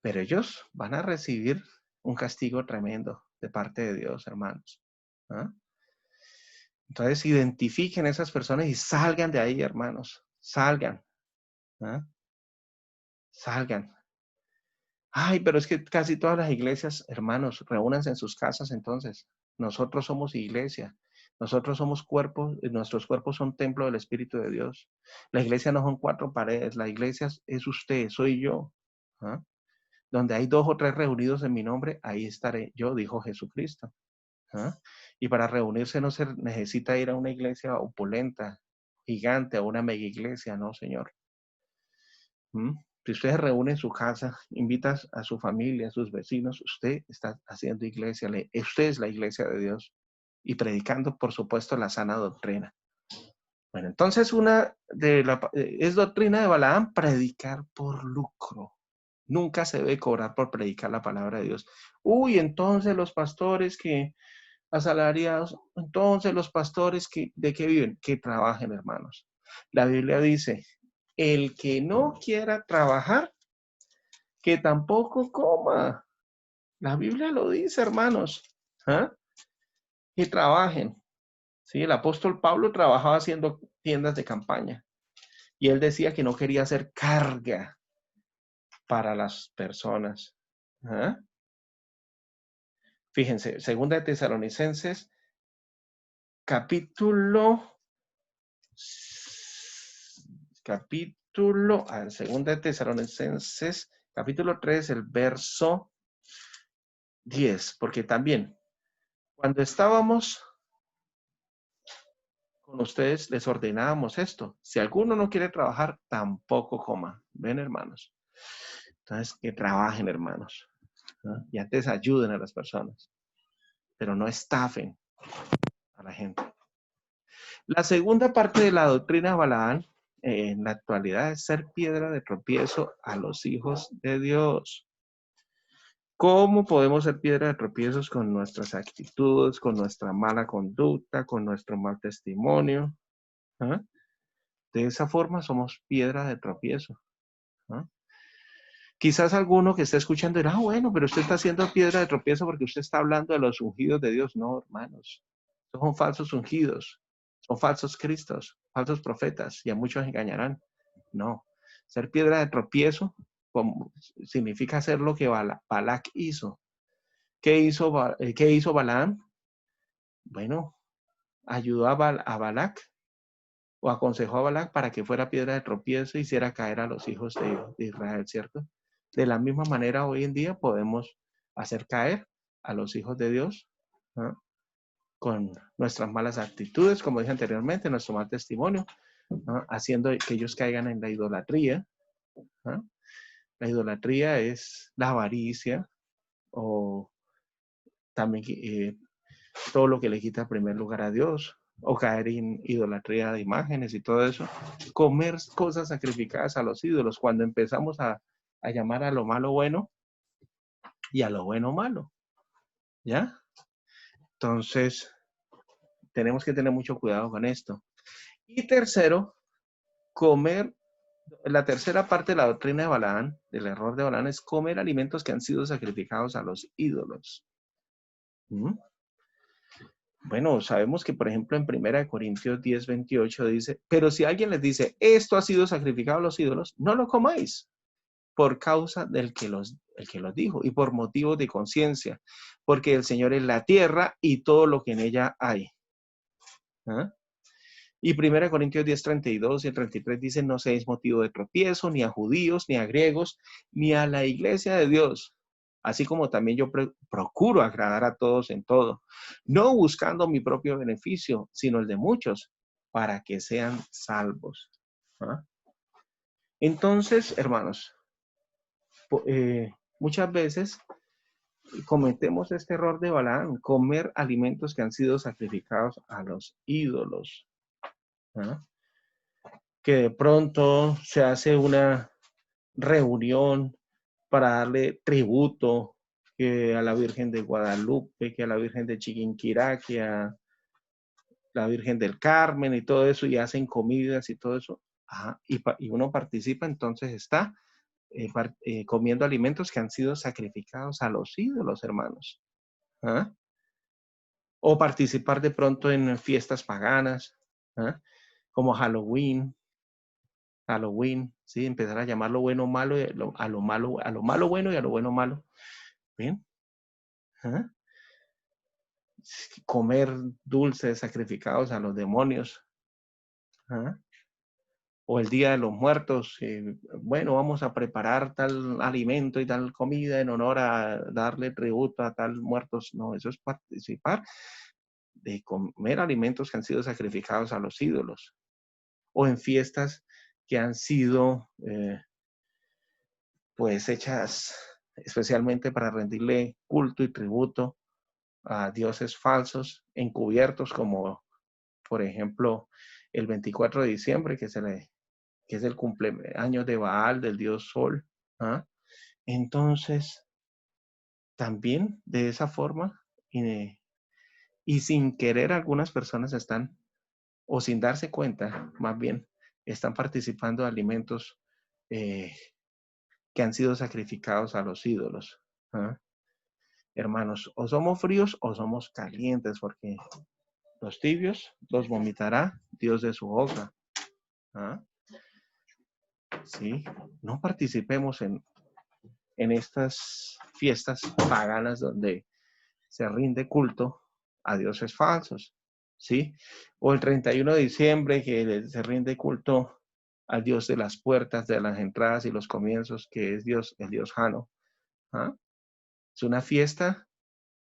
Pero ellos van a recibir un castigo tremendo de parte de Dios, hermanos. ¿Ah? Entonces identifiquen a esas personas y salgan de ahí, hermanos. Salgan. ¿Ah? Salgan. Ay, pero es que casi todas las iglesias, hermanos, reúnanse en sus casas entonces. Nosotros somos iglesia. Nosotros somos cuerpos, nuestros cuerpos son templo del Espíritu de Dios. La iglesia no son cuatro paredes, la iglesia es usted, soy yo. ¿Ah? Donde hay 2 o 3 reunidos en mi nombre, ahí estaré yo, dijo Jesucristo. ¿Ah? Y para reunirse no se necesita ir a una iglesia opulenta, gigante, a una mega iglesia, no, Señor. ¿Mm? Si usted se reúne en su casa, invita a su familia, a sus vecinos, usted está haciendo iglesia, usted es la iglesia de Dios y predicando, por supuesto, la sana doctrina. Bueno, entonces es doctrina de Balaam predicar por lucro. Nunca se debe cobrar por predicar la palabra de Dios. Uy, entonces los pastores que asalariados, entonces los pastores ¿de qué viven? Que trabajen, hermanos. La Biblia dice, el que no quiera trabajar, que tampoco coma. La Biblia lo dice, hermanos. ¿Ah? Que trabajen. ¿Sí? El apóstol Pablo trabajaba haciendo tiendas de campaña y él decía que no quería hacer carga para las personas. ¿Ah? Fíjense, segunda de Tesalonicenses, capítulo, segunda de Tesalonicenses, capítulo 3, el verso 10, porque también cuando estábamos con ustedes les ordenábamos esto, si alguno no quiere trabajar, tampoco coma. ¿Ven, hermanos? Entonces, que trabajen, hermanos, ¿no? Y antes ayuden a las personas, pero no estafen a la gente. La segunda parte de la doctrina de Balaán en la actualidad es ser piedra de tropiezo a los hijos de Dios. ¿Cómo podemos ser piedra de tropiezos? Con nuestras actitudes, con nuestra mala conducta, con nuestro mal testimonio. ¿Ah? De esa forma somos piedra de tropiezo. ¿Ah? Quizás alguno que esté escuchando dirá, bueno, pero usted está haciendo piedra de tropiezo porque usted está hablando de los ungidos de Dios. No, hermanos, son falsos ungidos, son falsos cristos, falsos profetas, y a muchos engañarán. No, ser piedra de tropiezo significa hacer lo que Balac hizo. ¿Qué hizo Balaam? Bueno, ayudó a Balac o aconsejó a Balac para que fuera piedra de tropiezo y hiciera caer a los hijos de Israel, ¿cierto? De la misma manera, hoy en día podemos hacer caer a los hijos de Dios, ¿no? Con nuestras malas actitudes, como dije anteriormente, nuestro mal testimonio, ¿no? Haciendo que ellos caigan en la idolatría, ¿no? La idolatría es la avaricia o también todo lo que le quita primer lugar a Dios, o caer en idolatría de imágenes y todo eso. Comer cosas sacrificadas a los ídolos, cuando empezamos a llamar a lo malo bueno y a lo bueno malo, ¿ya? Entonces, tenemos que tener mucho cuidado con esto. Y tercero, comer, la tercera parte de la doctrina de Balaán, del error de Balaán, es comer alimentos que han sido sacrificados a los ídolos. ¿Mm? Bueno, sabemos que, por ejemplo, en 1 Corintios 10:28 dice, pero si alguien les dice, esto ha sido sacrificado a los ídolos, no lo comáis por causa del que el que los dijo y por motivos de conciencia, porque el Señor es la tierra y todo lo que en ella hay. ¿Ah? Y 1 Corintios 10:32 y el 33 dice, no seáis motivo de tropiezo ni a judíos, ni a griegos, ni a la iglesia de Dios, así como también yo procuro agradar a todos en todo, no buscando mi propio beneficio, sino el de muchos, para que sean salvos. ¿Ah? Entonces, hermanos, muchas veces cometemos este error de Balaam, comer alimentos que han sido sacrificados a los ídolos. ¿Ah? Que de pronto se hace una reunión para darle tributo que a la Virgen de Guadalupe, que a la Virgen de Chiquinquirá, que a la Virgen del Carmen y todo eso, y hacen comidas y todo eso. Ajá, y uno participa, entonces está comiendo alimentos que han sido sacrificados a los ídolos, hermanos. ¿Ah? O participar de pronto en fiestas paganas, ¿ah? Como Halloween, ¿sí? Empezar a llamar lo bueno malo, a lo malo, a lo malo bueno y a lo bueno malo. ¿Bien? ¿Ah? Comer dulces sacrificados a los demonios. ¿Ah? O el Día de los Muertos, bueno, vamos a preparar tal alimento y tal comida en honor a darle tributo a tal muertos. No, eso es participar de comer alimentos que han sido sacrificados a los ídolos. O en fiestas que han sido pues hechas especialmente para rendirle culto y tributo a dioses falsos, encubiertos, como por ejemplo el 24 de diciembre, que es el cumpleaños de Baal, del dios Sol. ¿Ah? Entonces, también de esa forma, y sin querer, algunas personas están, o sin darse cuenta, más bien, están participando de alimentos que han sido sacrificados a los ídolos. ¿Ah? Hermanos, o somos fríos o somos calientes, porque los tibios los vomitará Dios de su boca. ¿Ah? Sí, no participemos en estas fiestas paganas donde se rinde culto a dioses falsos, ¿sí? O el 31 de diciembre que se rinde culto al Dios de las puertas, de las entradas y los comienzos, que es Dios, el Dios Jano. ¿Ah? Es una fiesta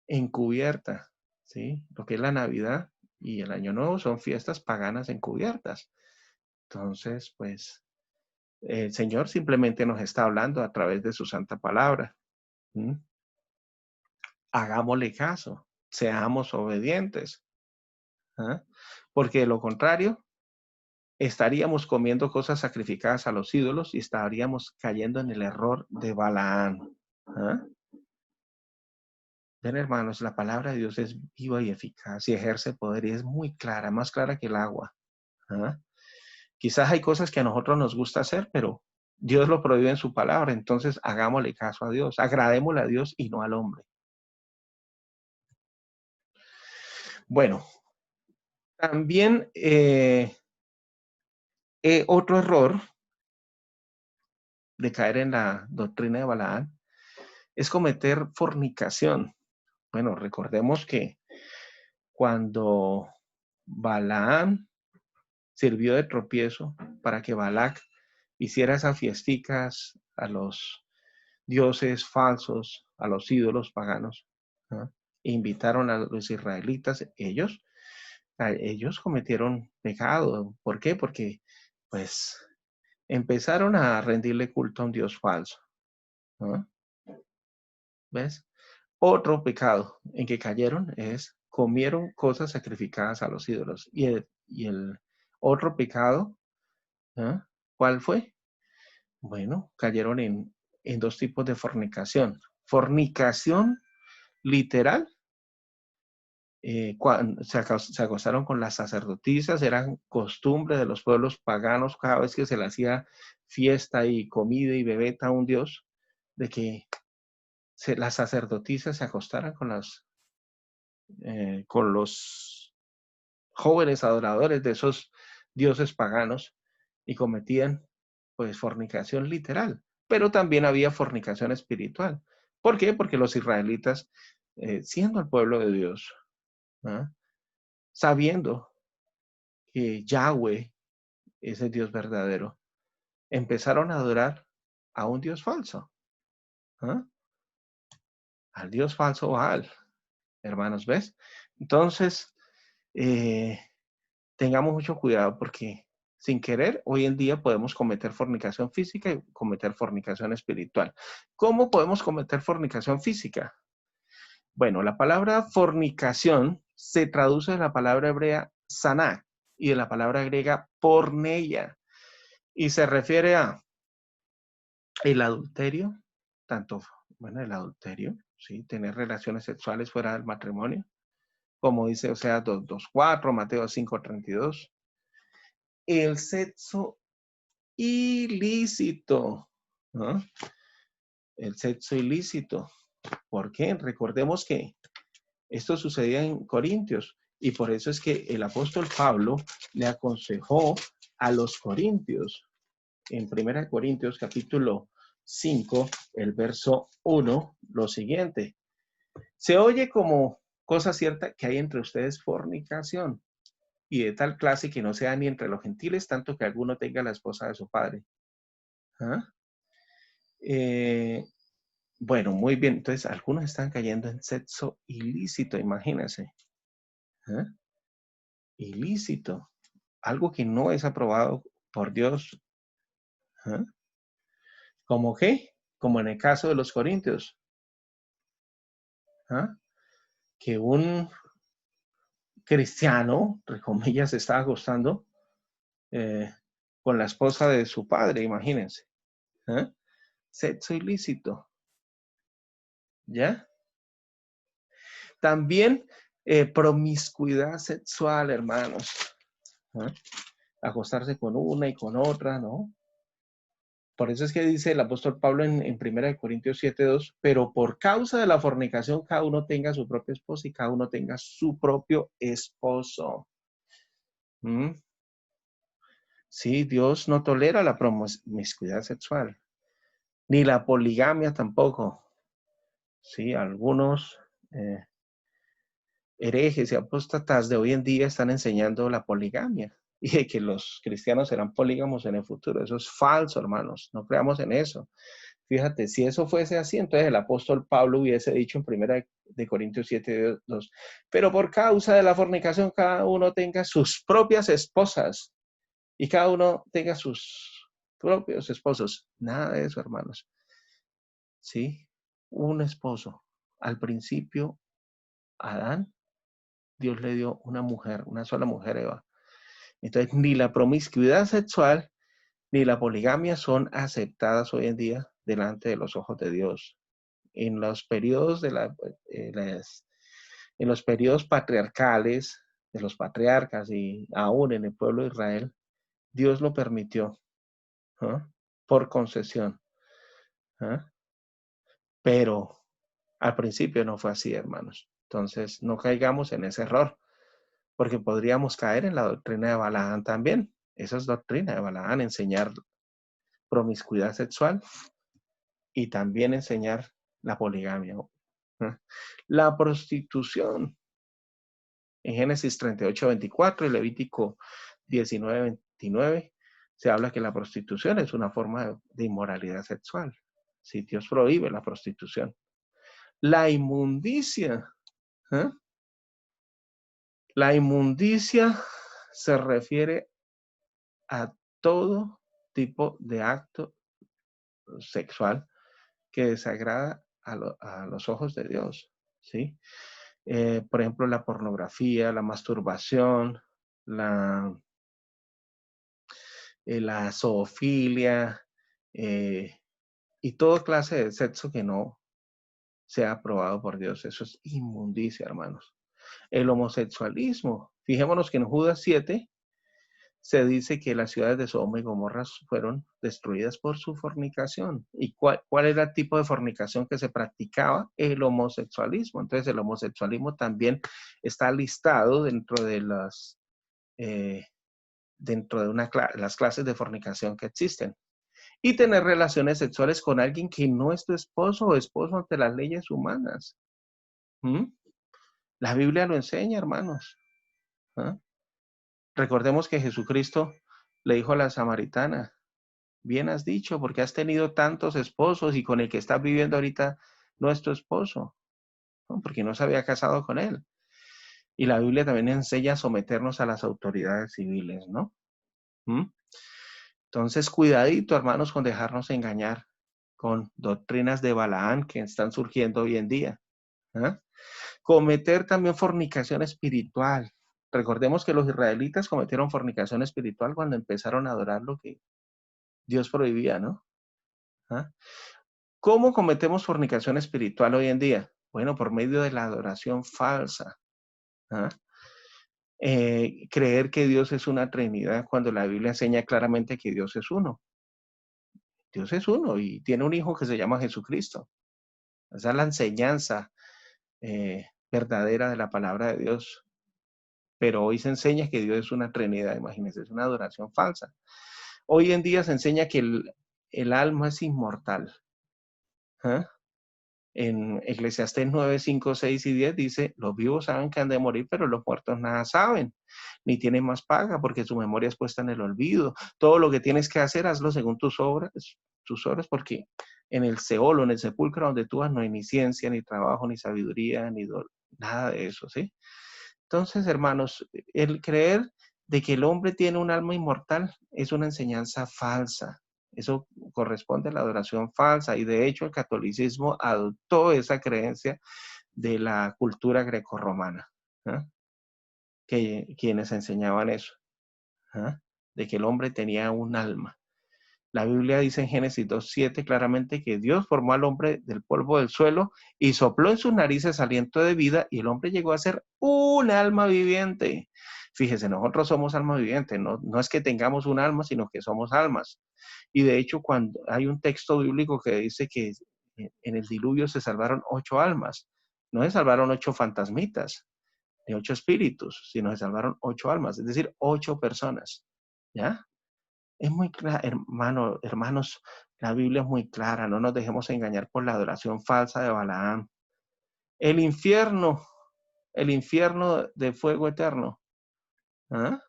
encubierta, ¿sí? Lo que es la Navidad y el Año Nuevo son fiestas paganas encubiertas. Entonces, pues, el Señor simplemente nos está hablando a través de su santa palabra. ¿Mm? Hagámosle caso, seamos obedientes. ¿Ah? Porque de lo contrario, estaríamos comiendo cosas sacrificadas a los ídolos y estaríamos cayendo en el error de Balaán. ¿Ah? Ven, hermanos, la palabra de Dios es viva y eficaz y ejerce poder y es muy clara, más clara que el agua. ¿Ah? Quizás hay cosas que a nosotros nos gusta hacer, pero Dios lo prohíbe en su palabra, entonces hagámosle caso a Dios, agradémosle a Dios y no al hombre. Bueno, también otro error de caer en la doctrina de Balaán es cometer fornicación. Bueno, recordemos que cuando Balaam sirvió de tropiezo para que Balac hiciera esas fiesticas a los dioses falsos, a los ídolos paganos. ¿Ah? Invitaron a los israelitas, ellos cometieron pecado. ¿Por qué? Porque pues empezaron a rendirle culto a un Dios falso. ¿Ah? ¿Ves? Otro pecado en que cayeron es comieron cosas sacrificadas a los ídolos. Y el otro pecado, ¿ah? ¿Cuál fue? Bueno, cayeron en dos tipos de fornicación. Fornicación literal, cuando se acostaron con las sacerdotisas, eran costumbre de los pueblos paganos cada vez que se le hacía fiesta y comida y bebeta a un dios, de que las sacerdotisas se acostaran con los jóvenes adoradores de esos dioses paganos y cometían pues fornicación literal, pero también había fornicación espiritual. ¿Por qué? Porque los israelitas, siendo el pueblo de Dios, ¿ah? Sabiendo que Yahweh es el Dios verdadero, empezaron a adorar a un Dios falso, ¿ah? Al Dios falso Baal, hermanos, ¿ves? Entonces, eh, tengamos mucho cuidado porque sin querer, hoy en día podemos cometer fornicación física y cometer fornicación espiritual. ¿Cómo podemos cometer fornicación física? Bueno, la palabra fornicación se traduce de la palabra hebrea saná y de la palabra griega porneia y se refiere a el adulterio, tanto, bueno, el adulterio, ¿sí? Tener relaciones sexuales fuera del matrimonio, como dice Oseas 2:4, Mateo 5:32. El sexo ilícito, ¿no? El sexo ilícito. ¿Por qué? Recordemos que esto sucedía en Corintios y por eso es que el apóstol Pablo le aconsejó a los corintios en 1 Corintios capítulo 5, el verso 1, lo siguiente. Se oye como cosa cierta que hay entre ustedes fornicación y de tal clase que no sea ni entre los gentiles, tanto que alguno tenga la esposa de su padre. ¿Ah? Bueno, muy bien. Entonces, algunos están cayendo en sexo ilícito, imagínense. ¿Ah? Ilícito. Algo que no es aprobado por Dios. ¿Ah? ¿Cómo qué? Como en el caso de los corintios. ¿Ah? Que un cristiano, entre comillas, se estaba acostando eh, con la esposa de su padre, imagínense. ¿Ah? Sexo ilícito. ¿Ya? También promiscuidad sexual, hermanos. ¿Ah? Acostarse con una y con otra, ¿no? Por eso es que dice el apóstol Pablo en 1 Corintios 7:2, pero por causa de la fornicación cada uno tenga su propia esposa y cada uno tenga su propio esposo. ¿Mm? Sí, Dios no tolera la promiscuidad sexual, ni la poligamia tampoco. Sí, algunos herejes y apóstatas de hoy en día están enseñando la poligamia y de que los cristianos serán polígamos en el futuro. Eso es falso, hermanos. No creamos en eso. Fíjate, si eso fuese así, entonces el apóstol Pablo hubiese dicho en 1 Corintios 7:2, pero por causa de la fornicación cada uno tenga sus propias esposas y cada uno tenga sus propios esposos. Nada de eso, hermanos. ¿Sí? Un esposo. Al principio, Adán, Dios le dio una mujer, una sola mujer, Eva. Entonces, ni la promiscuidad sexual ni la poligamia son aceptadas hoy en día delante de los ojos de Dios. En los periodos en los periodos patriarcales de los patriarcas y aún en el pueblo de Israel, Dios lo permitió, ¿eh? Por concesión. ¿Eh? Pero al principio no fue así, hermanos. Entonces, no caigamos en ese error, porque podríamos caer en la doctrina de Balaán también. Esa es doctrina de Balaán, enseñar promiscuidad sexual y también enseñar la poligamia. ¿Eh? La prostitución. En Génesis 38:24 y Levítico 19:29 se habla que la prostitución es una forma de inmoralidad sexual. Si Dios prohíbe la prostitución. La inmundicia. ¿Eh? La inmundicia se refiere a todo tipo de acto sexual que desagrada a los ojos de Dios, ¿sí? Por ejemplo, la pornografía, la masturbación, la, la zoofilia y toda clase de sexo que no sea aprobado por Dios. Eso es inmundicia, hermanos. El homosexualismo. Fijémonos que en Judas 7 se dice que las ciudades de Sodoma y Gomorra fueron destruidas por su fornicación. ¿Y cuál era el tipo de fornicación que se practicaba? El homosexualismo. Entonces el homosexualismo también está listado eh, dentro de las clases de fornicación que existen. Y tener relaciones sexuales con alguien que no es tu esposo o esposo ante las leyes humanas. ¿Mm? La Biblia lo enseña, hermanos. ¿Ah? Recordemos que Jesucristo le dijo a la samaritana, bien has dicho, porque has tenido tantos esposos y con el que estás viviendo ahorita no es tu esposo, ¿no? Porque no se había casado con él. Y la Biblia también enseña a someternos a las autoridades civiles, ¿no? ¿Mm? Entonces, cuidadito, hermanos, con dejarnos engañar con doctrinas de Balaán que están surgiendo hoy en día. ¿Ah? Cometer también fornicación espiritual. Recordemos que los israelitas cometieron fornicación espiritual cuando empezaron a adorar lo que Dios prohibía, ¿no? ¿Ah? ¿Cómo cometemos fornicación espiritual hoy en día? Bueno, por medio de la adoración falsa. ¿Ah? Creer que Dios es una Trinidad cuando la Biblia enseña claramente que Dios es uno. Dios es uno y tiene un hijo que se llama Jesucristo. Esa es la enseñanza verdadera de la palabra de Dios. Pero hoy se enseña que Dios es una Trinidad, imagínense, es una adoración falsa. Hoy en día se enseña que el alma es inmortal. ¿Ah? En Eclesiastés 9, 5, 6 y 10 dice, los vivos saben que han de morir, pero los muertos nada saben, ni tienen más paga, porque su memoria es puesta en el olvido. Todo lo que tienes que hacer, hazlo según tus obras, porque en el Seol o en el sepulcro donde tú vas no hay ni ciencia, ni trabajo, ni sabiduría, nada de eso, ¿sí? Entonces, hermanos, el creer de que el hombre tiene un alma inmortal es una enseñanza falsa. Eso corresponde a la adoración falsa y de hecho el catolicismo adoptó esa creencia de la cultura grecorromana, ¿eh? Quienes enseñaban eso, ¿eh? De que el hombre tenía un alma. La Biblia dice en Génesis 2:7 claramente que Dios formó al hombre del polvo del suelo y sopló en sus narices aliento de vida y el hombre llegó a ser un alma viviente. Fíjese, nosotros somos alma viviente, no es que tengamos un alma, sino que somos almas. Y de hecho, cuando hay un texto bíblico que dice que en el diluvio se salvaron 8 almas, no se salvaron 8 fantasmitas, ni 8 espíritus, sino se salvaron 8 almas, es decir, 8 personas. ¿Ya? Es muy clara, hermanos, la Biblia es muy clara, no nos dejemos engañar por la adoración falsa de Balaam. El infierno, el infierno de fuego eterno, ¿ah?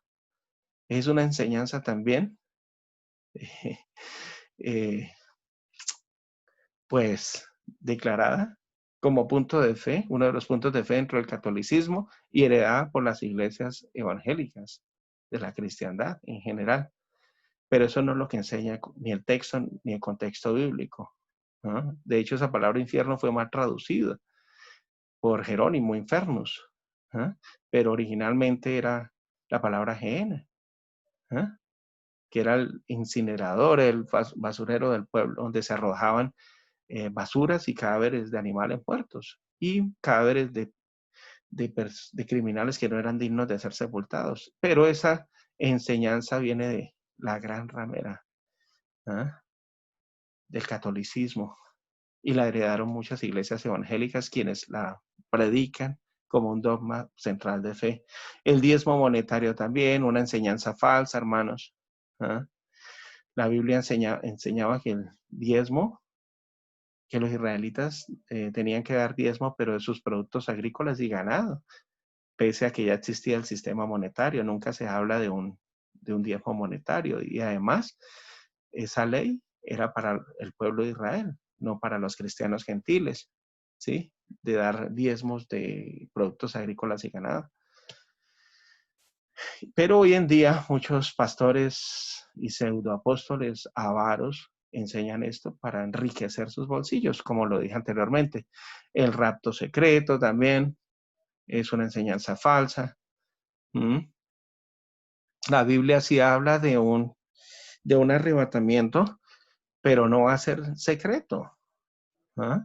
Es una enseñanza también, eh, pues, declarada como punto de fe, uno de los puntos de fe dentro del catolicismo y heredada por las iglesias evangélicas de la cristiandad en general. Pero eso no es lo que enseña ni el texto ni el contexto bíblico, ¿no? De hecho, esa palabra infierno fue mal traducida por Jerónimo, infernus, ¿eh? Pero originalmente era la palabra gehenna, ¿eh? Que era el incinerador, el basurero del pueblo, donde se arrojaban basuras y cadáveres de animales muertos y cadáveres de criminales que no eran dignos de ser sepultados. Pero esa enseñanza viene de la gran ramera, ¿eh? Del catolicismo y la heredaron muchas iglesias evangélicas quienes la predican como un dogma central de fe. El diezmo monetario también, una enseñanza falsa, hermanos. ¿Ah? La Biblia enseñaba que el diezmo, que los israelitas tenían que dar diezmo, pero de sus productos agrícolas y ganado, pese a que ya existía el sistema monetario, nunca se habla de un diezmo monetario. Y además, esa ley era para el pueblo de Israel. no para los cristianos gentiles, ¿sí? De dar diezmos de productos agrícolas y ganado. Pero hoy en día muchos pastores y pseudoapóstoles avaros enseñan esto para enriquecer sus bolsillos, como lo dije anteriormente. El rapto secreto también es una enseñanza falsa. ¿Mm? La Biblia sí habla de un arrebatamiento, pero no va a ser secreto. ¿Ah?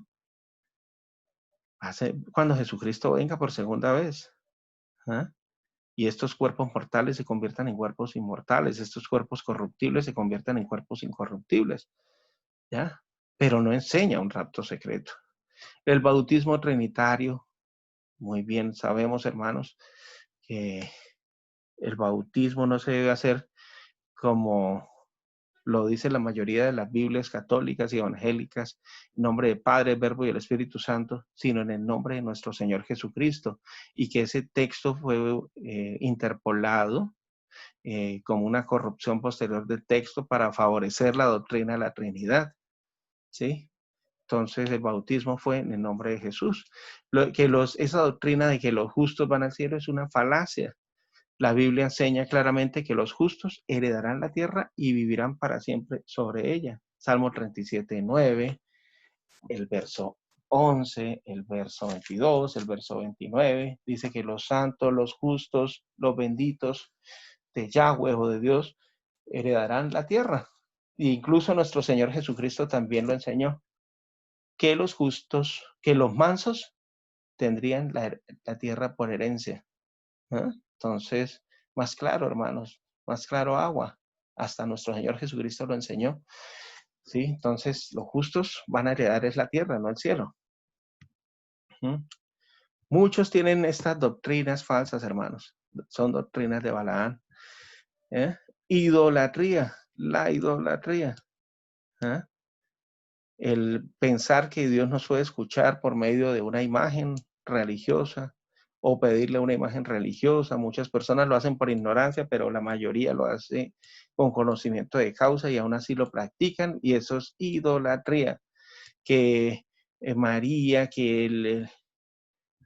Cuando Jesucristo venga por segunda vez. ¿Ah? Y estos cuerpos mortales se conviertan en cuerpos inmortales, estos cuerpos corruptibles se conviertan en cuerpos incorruptibles, ¿ya? Pero no enseña un rapto secreto. El bautismo trinitario, muy bien sabemos, hermanos, que el bautismo no se debe hacer como lo dice la mayoría de las Biblias católicas y evangélicas, en nombre del Padre, el Verbo y el Espíritu Santo, sino en el nombre de nuestro Señor Jesucristo, y que ese texto fue interpolado como una corrupción posterior del texto para favorecer la doctrina de la Trinidad, ¿sí? Entonces el bautismo fue en el nombre de Jesús. Esa doctrina de que los justos van al cielo es una falacia. La Biblia enseña claramente que los justos heredarán la tierra y vivirán para siempre sobre ella. Salmo 37:9, el verso 11, el verso 22, el verso 29, dice que los santos, los justos, los benditos de Yahweh o de Dios heredarán la tierra. E incluso nuestro Señor Jesucristo también lo enseñó, que los justos, que los mansos tendrían la tierra por herencia. ¿Eh? Entonces, más claro, hermanos, más claro agua. Hasta nuestro Señor Jesucristo lo enseñó. ¿Sí? Entonces, los justos van a heredar es la tierra, no el cielo. ¿Mm? Muchos tienen estas doctrinas falsas, hermanos. Son doctrinas de Balaán. ¿Eh? Idolatría, la idolatría. ¿Eh? El pensar que Dios nos puede escuchar por medio de una imagen religiosa o pedirle una imagen religiosa. Muchas personas lo hacen por ignorancia, pero la mayoría lo hace con conocimiento de causa y aún así lo practican, y eso es idolatría. Que María, que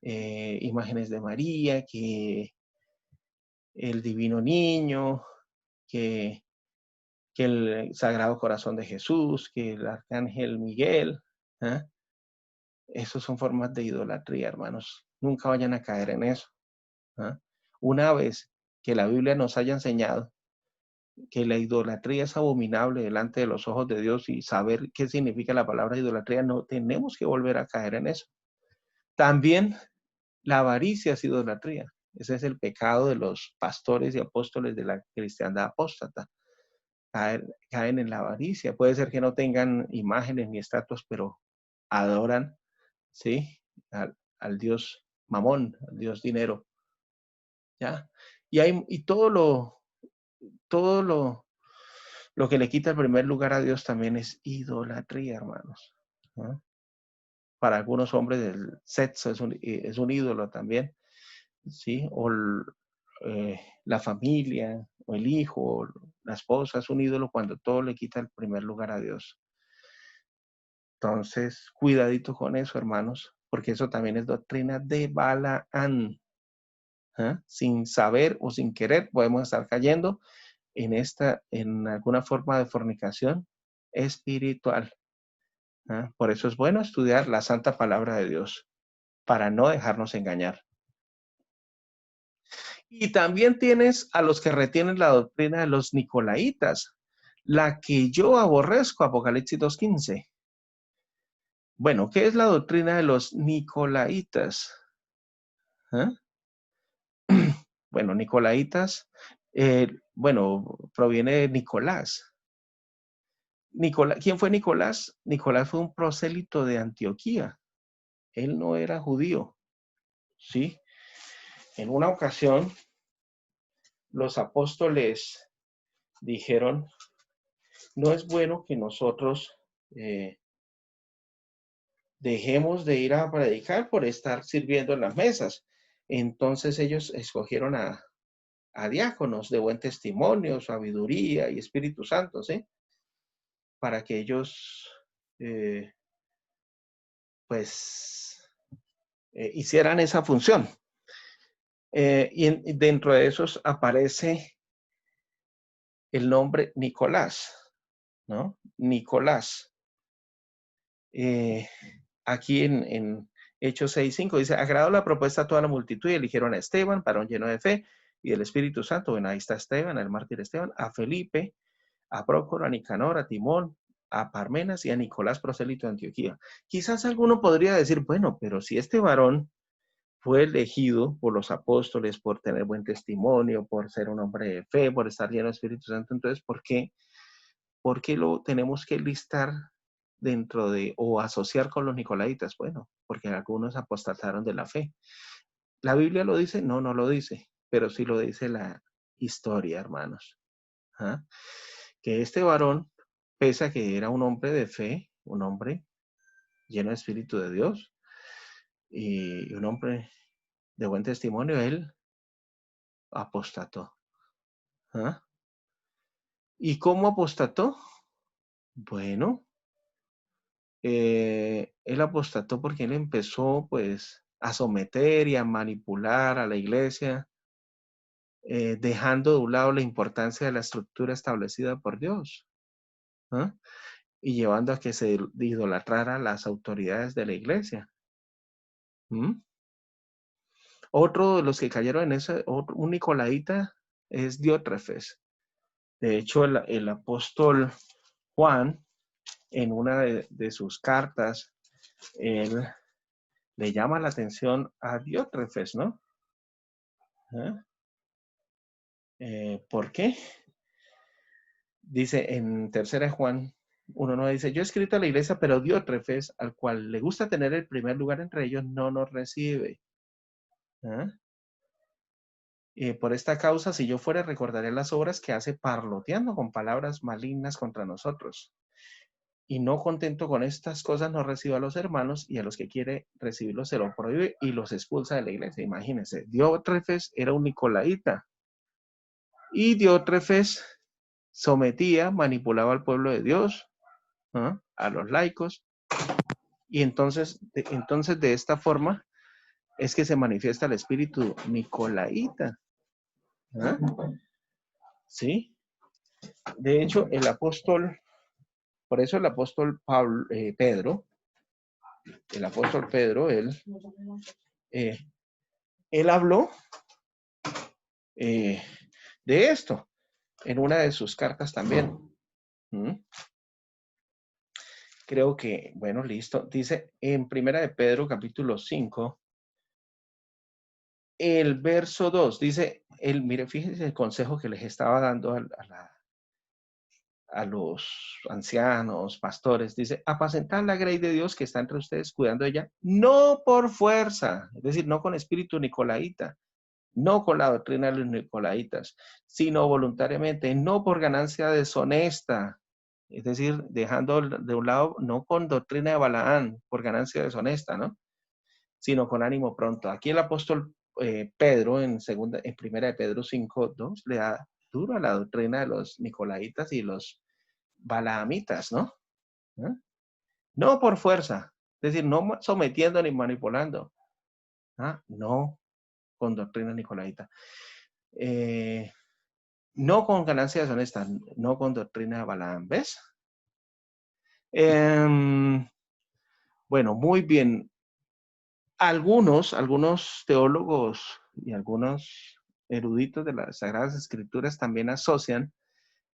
imágenes de María, que el divino niño, que el Sagrado Corazón de Jesús, que el Arcángel Miguel. ¿Eh? Esos son formas de idolatría, hermanos. Nunca vayan a caer en eso. ¿Ah? Una vez que la Biblia nos haya enseñado que la idolatría es abominable delante de los ojos de Dios y saber qué significa la palabra idolatría, no tenemos que volver a caer en eso. También la avaricia es idolatría. Ese es el pecado de los pastores y apóstoles de la cristiandad apóstata. Caen en la avaricia. Puede ser que no tengan imágenes ni estatuas, pero adoran, ¿sí? Al Dios Mamón, al Dios dinero, ¿ya? Y todo lo que le quita el primer lugar a Dios también es idolatría, hermanos, ¿no? Para algunos hombres el sexo es un ídolo también, ¿sí? O la familia, o el hijo, o la esposa es un ídolo cuando todo le quita el primer lugar a Dios. Entonces, cuidadito con eso, hermanos, porque eso también es doctrina de Balaán. ¿Eh? Sin saber o sin querer podemos estar cayendo en alguna forma de fornicación espiritual. ¿Eh? Por eso es bueno estudiar la santa palabra de Dios, para no dejarnos engañar. Y también tienes a los que retienen la doctrina de los nicolaitas, la que yo aborrezco, Apocalipsis 2:15. Bueno, ¿qué es la doctrina de los nicolaitas? ¿Eh? Bueno, nicolaitas, proviene de Nicolás. ¿Quién fue Nicolás? Nicolás fue un prosélito de Antioquía. Él no era judío, ¿sí? En una ocasión, los apóstoles dijeron, no es bueno que nosotros dejemos de ir a predicar por estar sirviendo en las mesas. Entonces ellos escogieron a diáconos de buen testimonio, sabiduría y Espíritu Santo, ¿sí? Para que ellos pues, hicieran esa función. Y dentro de esos aparece el nombre Nicolás, ¿no? Nicolás. Aquí en Hechos 6:5 dice, agradó la propuesta a toda la multitud y eligieron a Esteban, varón lleno de fe y del Espíritu Santo. Bueno, ahí está Esteban, el mártir Esteban, a Felipe, a Prócoro, a Nicanor, a Timón, a Parmenas y a Nicolás, prosélito de Antioquía. Quizás alguno podría decir, bueno, pero si este varón fue elegido por los apóstoles por tener buen testimonio, por ser un hombre de fe, por estar lleno del Espíritu Santo, entonces, ¿por qué lo tenemos que listar dentro de o asociar con los nicolaitas? Bueno, porque algunos apostataron de la fe. ¿La Biblia lo dice? No, no lo dice, pero sí lo dice la historia, hermanos. ¿Ah? Que este varón, pese a que era un hombre de fe, un hombre lleno de Espíritu de Dios y un hombre de buen testimonio, él apostató. ¿Ah? ¿Y cómo apostató? Bueno, él apostató porque él empezó pues a someter y a manipular a la iglesia, dejando de un lado la importancia de la estructura establecida por Dios, ¿ah? Y llevando a que se idolatrara las autoridades de la iglesia. ¿Mm? Otro de los que cayeron en eso, un nicolaíta, es Diótrefes. De hecho, el apóstol Juan, en una de sus cartas, él le llama la atención a Diótrefes, ¿no? ¿Por qué? Dice en 3 Juan 1:9, dice, yo he escrito a la iglesia, pero Diótrefes, al cual le gusta tener el primer lugar entre ellos, no nos recibe. Por esta causa, si yo fuera, recordaré las obras que hace parloteando con palabras malignas contra nosotros. Y no contento con estas cosas, no recibe a los hermanos, y a los que quiere recibirlos se lo prohíbe y los expulsa de la iglesia. Imagínense, Diótrefes era un nicolaíta. Y Diótrefes sometía, manipulaba al pueblo de Dios, a los laicos. Y entonces de esta forma es que se manifiesta el espíritu nicolaíta. ¿Sí? De hecho, el apóstol, por eso el apóstol Pedro, él habló de esto en una de sus cartas también. Creo que, bueno, listo. Dice en Primera de Pedro, capítulo 5, el verso 2, dice, mire, fíjense el consejo que les estaba dando a los ancianos, pastores, dice, apacentad la grey de Dios que está entre ustedes, cuidando de ella, no por fuerza, es decir, no con espíritu nicolaíta, no con la doctrina de los nicolaitas, sino voluntariamente, no por ganancia deshonesta, es decir, dejando de un lado, no con doctrina de Balaán, por ganancia deshonesta, ¿no? Sino con ánimo pronto. Aquí el apóstol Pedro, en primera de Pedro 5:2, le da duro a la doctrina de los nicolaitas y los balaamitas, ¿no? No por fuerza, es decir, no sometiendo ni manipulando, no con doctrina nicolaita. No con ganancia deshonesta, no con doctrina de Balaam, ¿ves? Bueno, muy bien. Algunos teólogos y algunos eruditos de las Sagradas Escrituras también asocian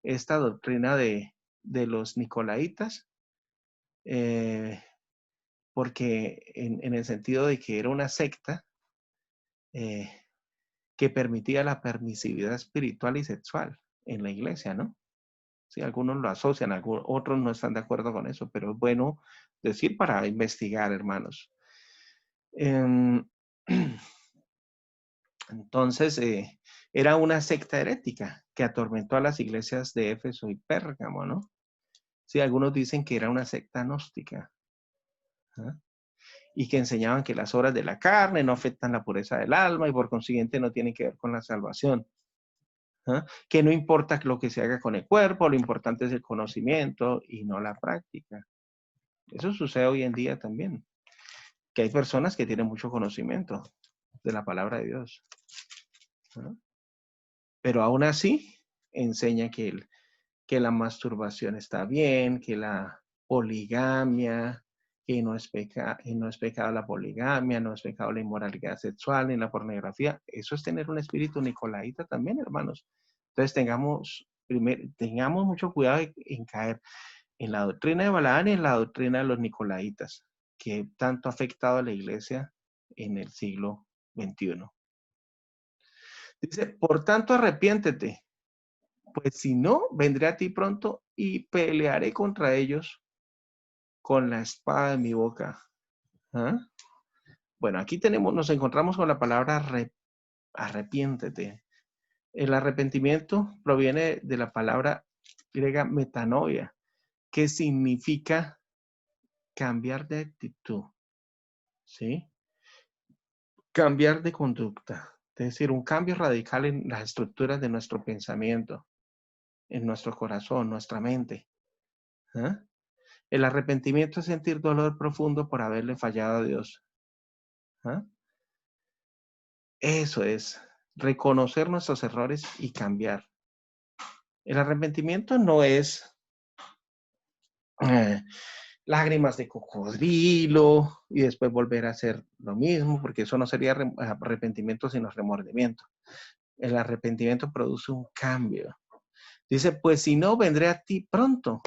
esta doctrina de los nicolaitas, porque en el sentido de que era una secta que permitía la permisividad espiritual y sexual en la iglesia, ¿no? Sí, algunos lo asocian, otros no están de acuerdo con eso, pero es bueno decir para investigar, hermanos. Entonces, era una secta herética que atormentó a las iglesias de Éfeso y Pérgamo, ¿no? Sí, algunos dicen que era una secta gnóstica, y que enseñaban que las obras de la carne no afectan la pureza del alma y por consiguiente no tienen que ver con la salvación. Que no importa lo que se haga con el cuerpo, lo importante es el conocimiento y no la práctica. Eso sucede hoy en día también. que hay personas que tienen mucho conocimiento de la palabra de Dios, ¿no? Pero aún así enseña que la masturbación está bien, que la poligamia, que no es pecado la poligamia, no es pecado la inmoralidad sexual ni la pornografía. Eso es tener un espíritu nicolaíta también, hermanos. Entonces tengamos mucho cuidado en caer en la doctrina de Balaán y en la doctrina de los nicolaítas, que tanto ha afectado a la iglesia en el siglo XXI. Dice, por tanto, arrepiéntete, pues si no, vendré a ti pronto y pelearé contra ellos con la espada de mi boca. ¿Ah? Bueno, aquí nos encontramos con la palabra arrepiéntete. El arrepentimiento proviene de la palabra griega metanoia, que significa cambiar de actitud, ¿sí? Cambiar de conducta, es decir, un cambio radical en las estructuras de nuestro pensamiento, en nuestro corazón, nuestra mente. ¿Ah? El arrepentimiento es sentir dolor profundo por haberle fallado a Dios. ¿Ah? Eso es, reconocer nuestros errores y cambiar. El arrepentimiento no es eh, lágrimas de cocodrilo y después volver a hacer lo mismo, porque eso no sería arrepentimiento, sino remordimiento. El arrepentimiento produce un cambio. Dice, pues si no, vendré a ti pronto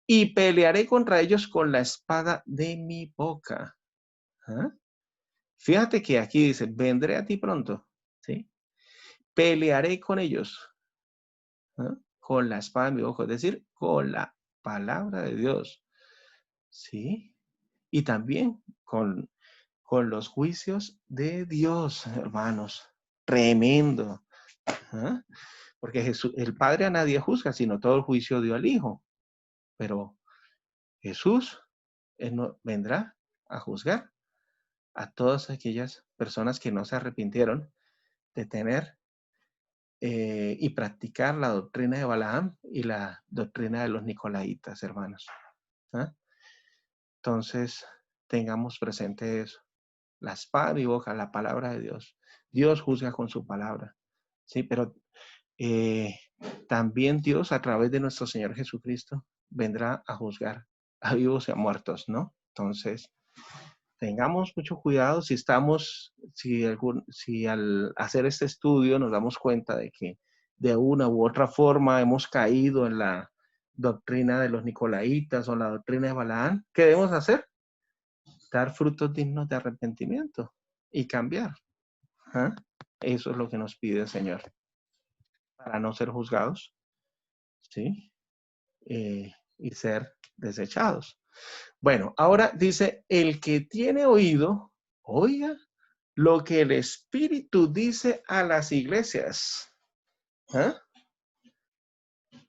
y pelearé contra ellos con la espada de mi boca. ¿Ah? Fíjate que aquí dice, vendré a ti pronto, ¿sí? Pelearé con ellos, ¿ah? Con la espada de mi boca, es decir, con la palabra de Dios, ¿sí? Y también con los juicios de Dios, hermanos. Tremendo. ¿Ah? Porque Jesús, el Padre a nadie juzga, sino todo el juicio dio al Hijo. Pero Jesús, Él no, vendrá a juzgar a todas aquellas personas que no se arrepintieron de tener y practicar la doctrina de Balaam y la doctrina de los Nicolaitas, hermanos. ¿Ah? Entonces, tengamos presente eso. La espada de mi boca, la palabra de Dios. Dios juzga con su palabra. Sí, pero también Dios, a través de nuestro Señor Jesucristo, vendrá a juzgar a vivos y a muertos, ¿no? Entonces, tengamos mucho cuidado si al hacer este estudio nos damos cuenta de que de una u otra forma hemos caído en la doctrina de los Nicolaitas o la doctrina de Balaán. ¿Qué debemos hacer? Dar frutos dignos de arrepentimiento y cambiar. ¿Ah? Eso es lo que nos pide el Señor, para no ser juzgados, ¿sí? Y ser desechados. Bueno, ahora dice, el que tiene oído, oiga lo que el Espíritu dice a las iglesias. ¿Ah?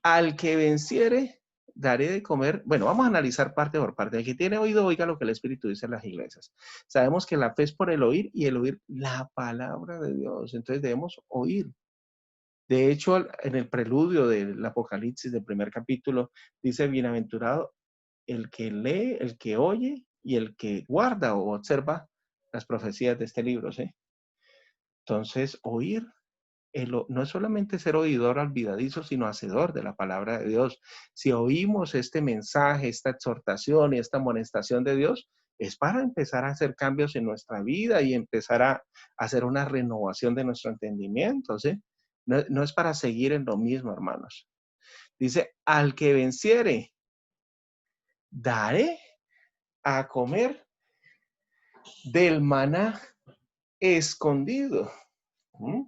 Al que venciere, daré de comer. Bueno, vamos a analizar parte por parte. El que tiene oído, oiga lo que el Espíritu dice a las iglesias. Sabemos que la fe es por el oír y el oír la palabra de Dios. Entonces debemos oír. De hecho, en el preludio del Apocalipsis, del primer capítulo, dice, bienaventurado el que lee, el que oye y el que guarda o observa las profecías de este libro, ¿sí? Entonces, oír no es solamente ser oidor olvidadizo, sino hacedor de la palabra de Dios. Si oímos este mensaje, esta exhortación y esta amonestación de Dios, es para empezar a hacer cambios en nuestra vida y empezar a hacer una renovación de nuestro entendimiento, ¿sí? No es para seguir en lo mismo, hermanos. Dice, al que venciere, daré a comer del maná escondido. ¿Mm?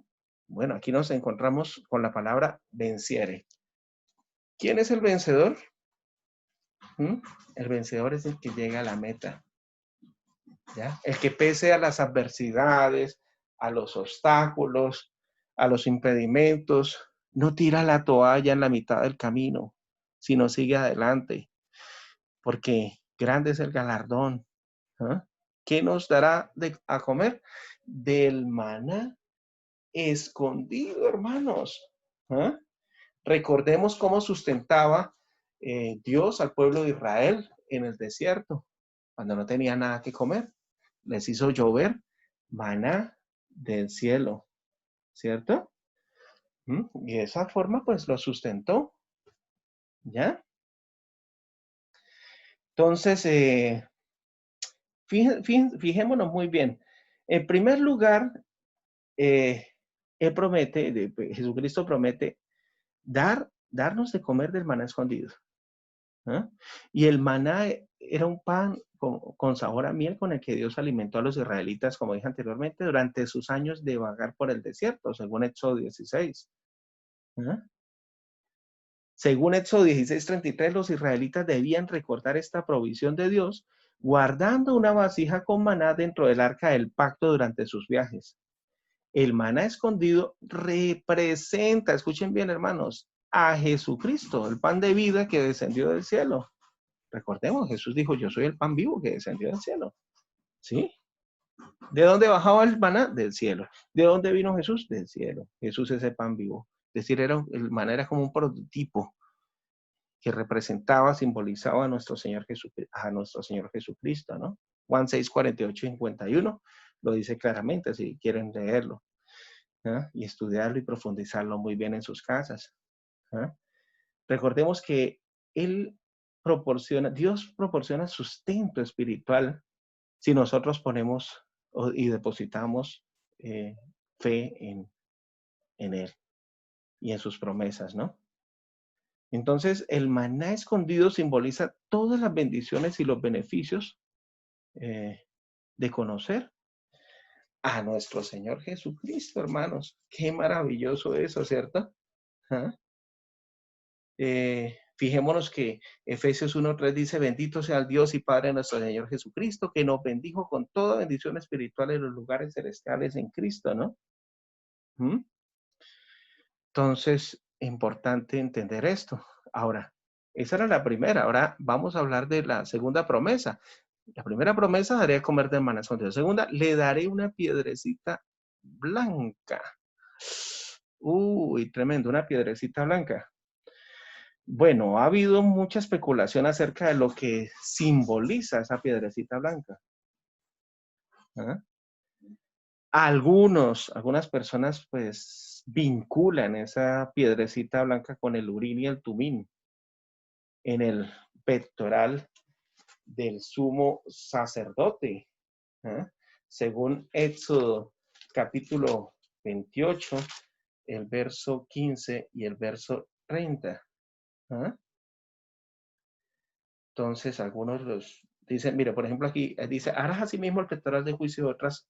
Bueno, aquí nos encontramos con la palabra venciere. ¿Quién es el vencedor? ¿Mm? El vencedor es el que llega a la meta, ¿ya? El que pese a las adversidades, a los obstáculos, a los impedimentos, no tira la toalla en la mitad del camino, sino sigue adelante, porque grande es el galardón. ¿Ah? ¿Qué nos dará a comer? Del maná escondido, hermanos. ¿Ah? Recordemos cómo sustentaba Dios al pueblo de Israel en el desierto, cuando no tenía nada que comer. les hizo llover maná del cielo, ¿cierto? Y de esa forma, pues, lo sustentó, ¿ya? Entonces, fijémonos muy bien. En primer lugar, Jesucristo promete darnos de comer del maná escondido. ¿Ah? Y el maná era un pan con sabor a miel con el que Dios alimentó a los israelitas, como dije anteriormente, durante sus años de vagar por el desierto, según Éxodo 16. ¿Ah? Según Éxodo 16:33, los israelitas debían recordar esta provisión de Dios guardando una vasija con maná dentro del arca del pacto durante sus viajes. El maná escondido representa, escuchen bien hermanos, a Jesucristo, el pan de vida que descendió del cielo. Recordemos, Jesús dijo, yo soy el pan vivo que descendió del cielo. ¿Sí? ¿De dónde bajaba el maná? Del cielo. ¿De dónde vino Jesús? Del cielo. Jesús es el pan vivo. Es decir, el maná era como un prototipo que representaba, simbolizaba a nuestro Señor Jesucristo, ¿no? Juan 6, 48 y 51 lo dice claramente, si quieren leerlo, ¿eh? Y estudiarlo y profundizarlo muy bien en sus casas. ¿Eh? Recordemos que Dios proporciona sustento espiritual si nosotros ponemos y depositamos fe en Él y en sus promesas, ¿no? Entonces, el maná escondido simboliza todas las bendiciones y los beneficios de conocer a nuestro Señor Jesucristo, hermanos. Qué maravilloso eso, ¿cierto? ¿Ah? Fijémonos que Efesios 1:3 dice, bendito sea el Dios y Padre de nuestro Señor Jesucristo, que nos bendijo con toda bendición espiritual en los lugares celestiales en Cristo, ¿no? ¿Mm? Entonces, importante entender esto. Ahora, esa era la primera. Ahora vamos a hablar de la segunda promesa. La primera promesa, daré a comer de maná escondido. Segunda, le daré una piedrecita blanca. Uy, tremendo, una piedrecita blanca. Bueno, ha habido mucha especulación acerca de lo que simboliza esa piedrecita blanca. ¿Ah? Algunas personas pues vinculan esa piedrecita blanca con el urín y el tumín en el pectoral del sumo sacerdote. ¿Ah? Según Éxodo capítulo 28, el verso 15 y el verso 30. ¿Ah? Entonces, algunos los dicen, mire, por ejemplo, aquí dice, harás asimismo el pectoral de juicio de otras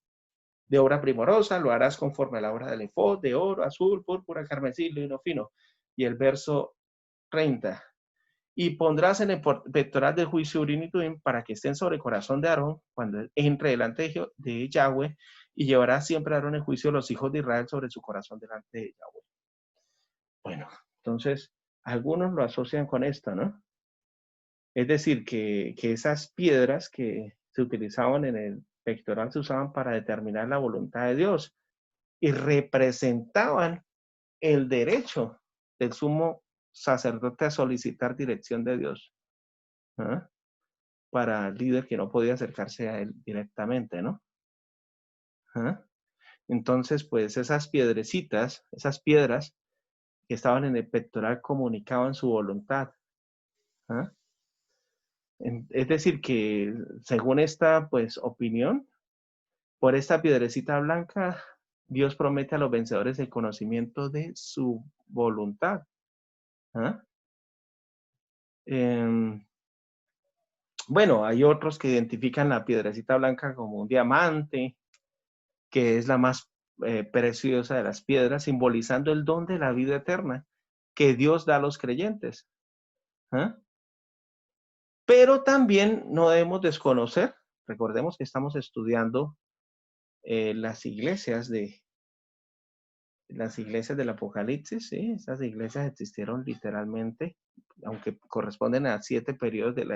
de obra primorosa, lo harás conforme a la obra del efod, de oro, azul, púrpura, carmesí, lino fino. Y el verso 30. Y pondrás en el pectoral del juicio urín y tumín para que estén sobre el corazón de Aarón cuando entre delante de Yahweh, y llevará siempre a Aarón el juicio de los hijos de Israel sobre su corazón delante de Yahweh. Bueno, entonces, algunos lo asocian con esto, ¿no? Es decir, que esas piedras que se utilizaban en el pectoral se usaban para determinar la voluntad de Dios y representaban el derecho del sumo sacerdote a solicitar dirección de Dios, ¿eh? Para el líder que no podía acercarse a él directamente, ¿no? ¿Eh? Entonces, pues esas piedrecitas, esas piedras que estaban en el pectoral comunicaban su voluntad. ¿Eh? Es decir, que según esta pues opinión, por esta piedrecita blanca, Dios promete a los vencedores el conocimiento de su voluntad. ¿Ah? Bueno, hay otros que identifican la piedrecita blanca como un diamante, que es la más preciosa de las piedras, simbolizando el don de la vida eterna que Dios da a los creyentes. ¿Ah? Pero también no debemos desconocer, recordemos que estamos estudiando las iglesias del Apocalipsis, ¿sí? Esas iglesias existieron literalmente, aunque corresponden a 7 periodos de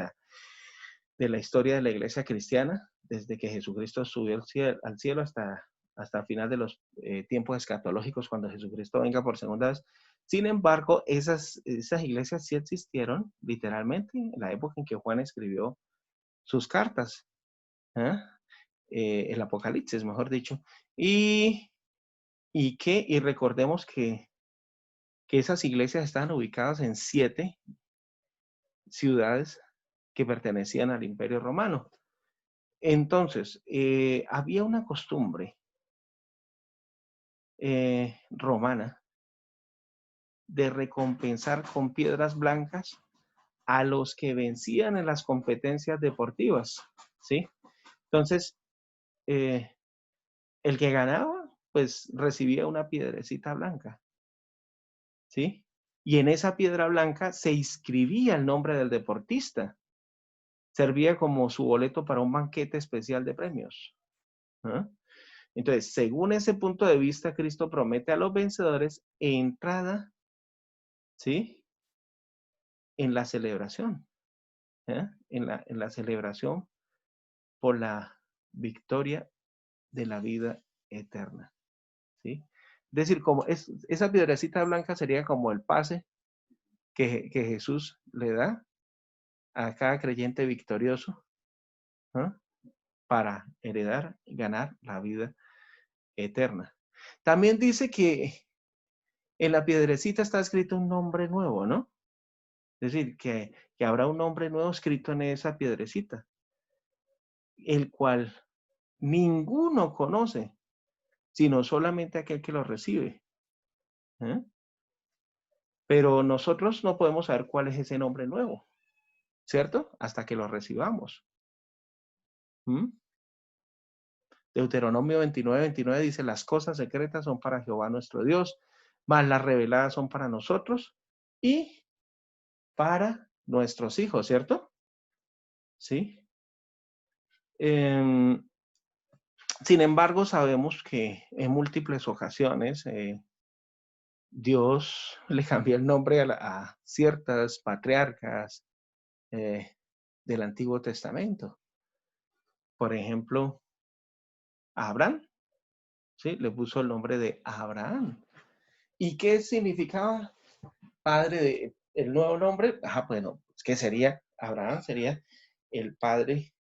la historia de la iglesia cristiana, desde que Jesucristo subió al cielo hasta el final de los tiempos escatológicos, cuando Jesucristo venga por segunda vez. Sin embargo, esas iglesias sí existieron literalmente en la época en que Juan escribió sus cartas. ¿Eh? el Apocalipsis, mejor dicho. Y recordemos que esas iglesias estaban ubicadas en 7 ciudades que pertenecían al Imperio Romano. Entonces, había una costumbre romana de recompensar con piedras blancas a los que vencían en las competencias deportivas, ¿sí? Entonces, el que ganaba, pues recibía una piedrecita blanca, ¿sí? Y en esa piedra blanca se inscribía el nombre del deportista. Servía como su boleto para un banquete especial de premios. ¿Ah? Entonces, según ese punto de vista, Cristo promete a los vencedores entrada, ¿sí? En la celebración. ¿Eh? En la celebración por la victoria de la vida eterna. ¿Sí? Es decir, como esa piedrecita blanca sería como el pase que Jesús le da a cada creyente victorioso, ¿eh? Para heredar y ganar la vida eterna. También dice que en la piedrecita está escrito un nombre nuevo, ¿no? Es decir, que habrá un nombre nuevo escrito en esa piedrecita, el cual ninguno conoce, sino solamente aquel que lo recibe. ¿Eh? Pero nosotros no podemos saber cuál es ese nombre nuevo, ¿cierto? Hasta que lo recibamos. ¿Mm? Deuteronomio 29:29 dice, las cosas secretas son para Jehová nuestro Dios, mas las reveladas son para nosotros y para nuestros hijos, ¿cierto? Sí. Sin embargo, sabemos que en múltiples ocasiones Dios le cambió el nombre a ciertas patriarcas del Antiguo Testamento. Por ejemplo, a Abraham, ¿sí? Le puso el nombre de Abraham. ¿Y qué significaba padre de el nuevo nombre? Bueno, ¿qué sería? Abraham sería el padre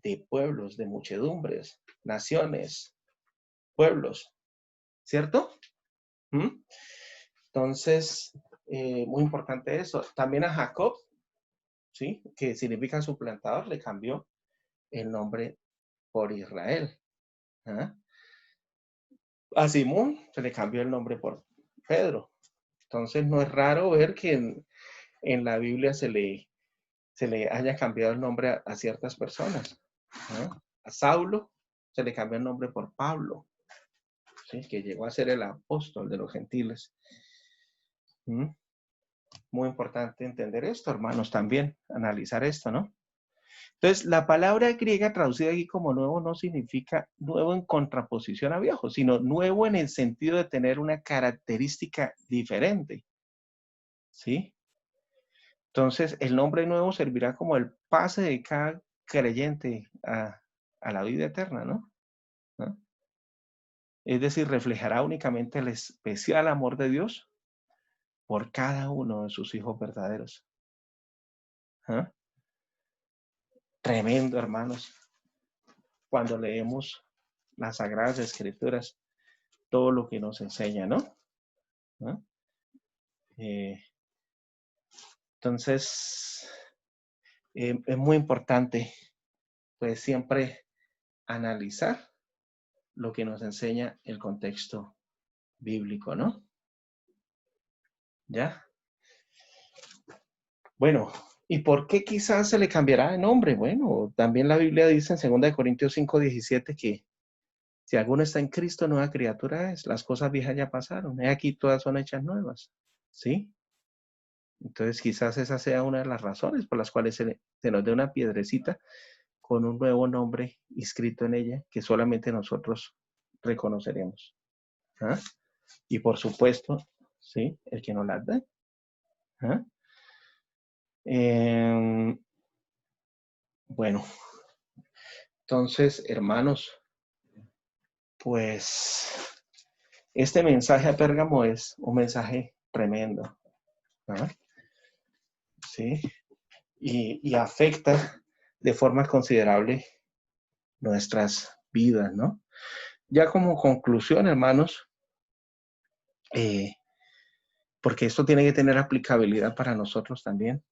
de pueblos, de muchedumbres, naciones, pueblos, ¿cierto? ¿Mm? Entonces, muy importante eso. También a Jacob, ¿sí? Que significa suplantador, le cambió el nombre por Israel. ¿Ah? A Simón se le cambió el nombre por Pedro. Entonces, no es raro ver que en la Biblia se le haya cambiado el nombre a ciertas personas. ¿Ah? A Saulo se le cambió el nombre por Pablo, ¿sí? Que llegó a ser el apóstol de los gentiles. ¿Mm? Muy importante entender esto, hermanos, también, analizar esto, ¿no? Entonces, la palabra griega traducida aquí como nuevo no significa nuevo en contraposición a viejo, sino nuevo en el sentido de tener una característica diferente, ¿sí? Entonces, el nombre nuevo servirá como el pase de cada creyente a la vida eterna, ¿no? ¿No? Es decir, reflejará únicamente el especial amor de Dios por cada uno de sus hijos verdaderos. ¿Ah? Tremendo, hermanos, cuando leemos las Sagradas Escrituras, todo lo que nos enseña, ¿no? ¿No? Entonces, es muy importante, pues, siempre analizar lo que nos enseña el contexto bíblico, ¿no? ¿Ya? Bueno, ¿y por qué quizás se le cambiará de nombre? Bueno, también la Biblia dice en 2 Corintios 5:17 que si alguno está en Cristo, nueva criatura es. Las cosas viejas ya pasaron. Aquí todas son hechas nuevas. ¿Sí? Entonces quizás esa sea una de las razones por las cuales se nos dé una piedrecita con un nuevo nombre inscrito en ella que solamente nosotros reconoceremos. ¿Ah? Y por supuesto, ¿sí? El que nos las da. ¿Ah? Bueno, entonces, hermanos, pues este mensaje a Pérgamo es un mensaje tremendo. ¿Ah? ¿Sí? Y afecta de forma considerable nuestras vidas, ¿no? Ya como conclusión, hermanos, eh, porque esto tiene que tener aplicabilidad para nosotros también,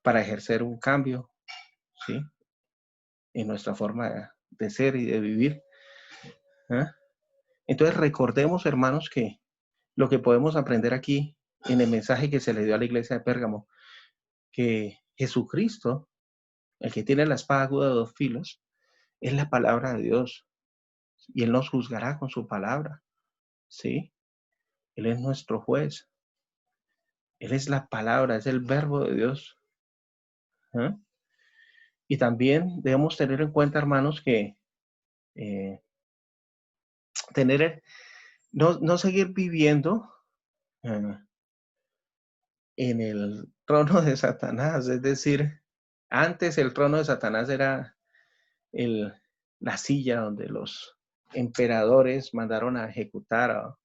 para ejercer un cambio, ¿sí? En nuestra forma de ser y de vivir. ¿Eh? Entonces recordemos, hermanos, que lo que podemos aprender aquí en el mensaje que se le dio a la iglesia de Pérgamo, que Jesucristo, el que tiene la espada aguda de dos filos, es la palabra de Dios y Él nos juzgará con su palabra, ¿sí? Él es nuestro juez, Él es la palabra, es el verbo de Dios. ¿Eh? Y también debemos tener en cuenta, hermanos, que eh, no seguir viviendo eh, en el trono de Satanás, es decir, antes el trono de Satanás era la silla donde los emperadores mandaron a ejecutar,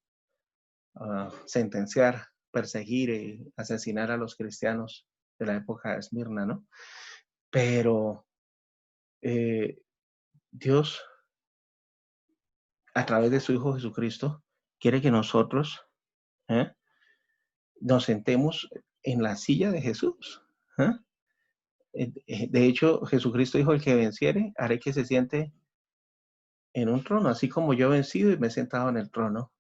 a sentenciar, perseguir y asesinar a los cristianos de la época de Esmirna, ¿no? Pero eh, Dios, a través de su Hijo Jesucristo, quiere que nosotros ¿eh? nos sentemos en la silla de Jesús. ¿Eh? De hecho, Jesucristo dijo, el que venciere, haré que se siente en un trono, así como yo he vencido y me he sentado en el trono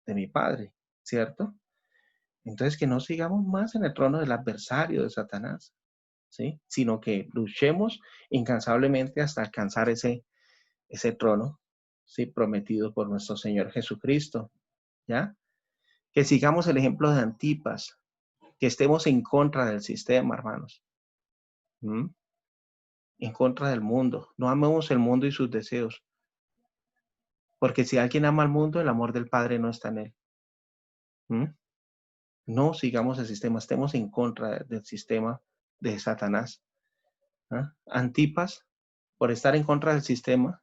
de mi Padre, ¿cierto? Entonces, que no sigamos más en el trono del adversario de Satanás, ¿sí? Sino que luchemos incansablemente hasta alcanzar ese trono, ¿sí? Prometido por nuestro Señor Jesucristo, ¿ya? Que sigamos el ejemplo de Antipas, que estemos en contra del sistema, hermanos, ¿Mm? En contra del mundo. No amemos el mundo y sus deseos, porque si alguien ama al mundo, el amor del Padre no está en él. ¿Mm? No sigamos el sistema, estemos en contra del sistema de Satanás. ¿Ah? Antipas, por estar en contra del sistema,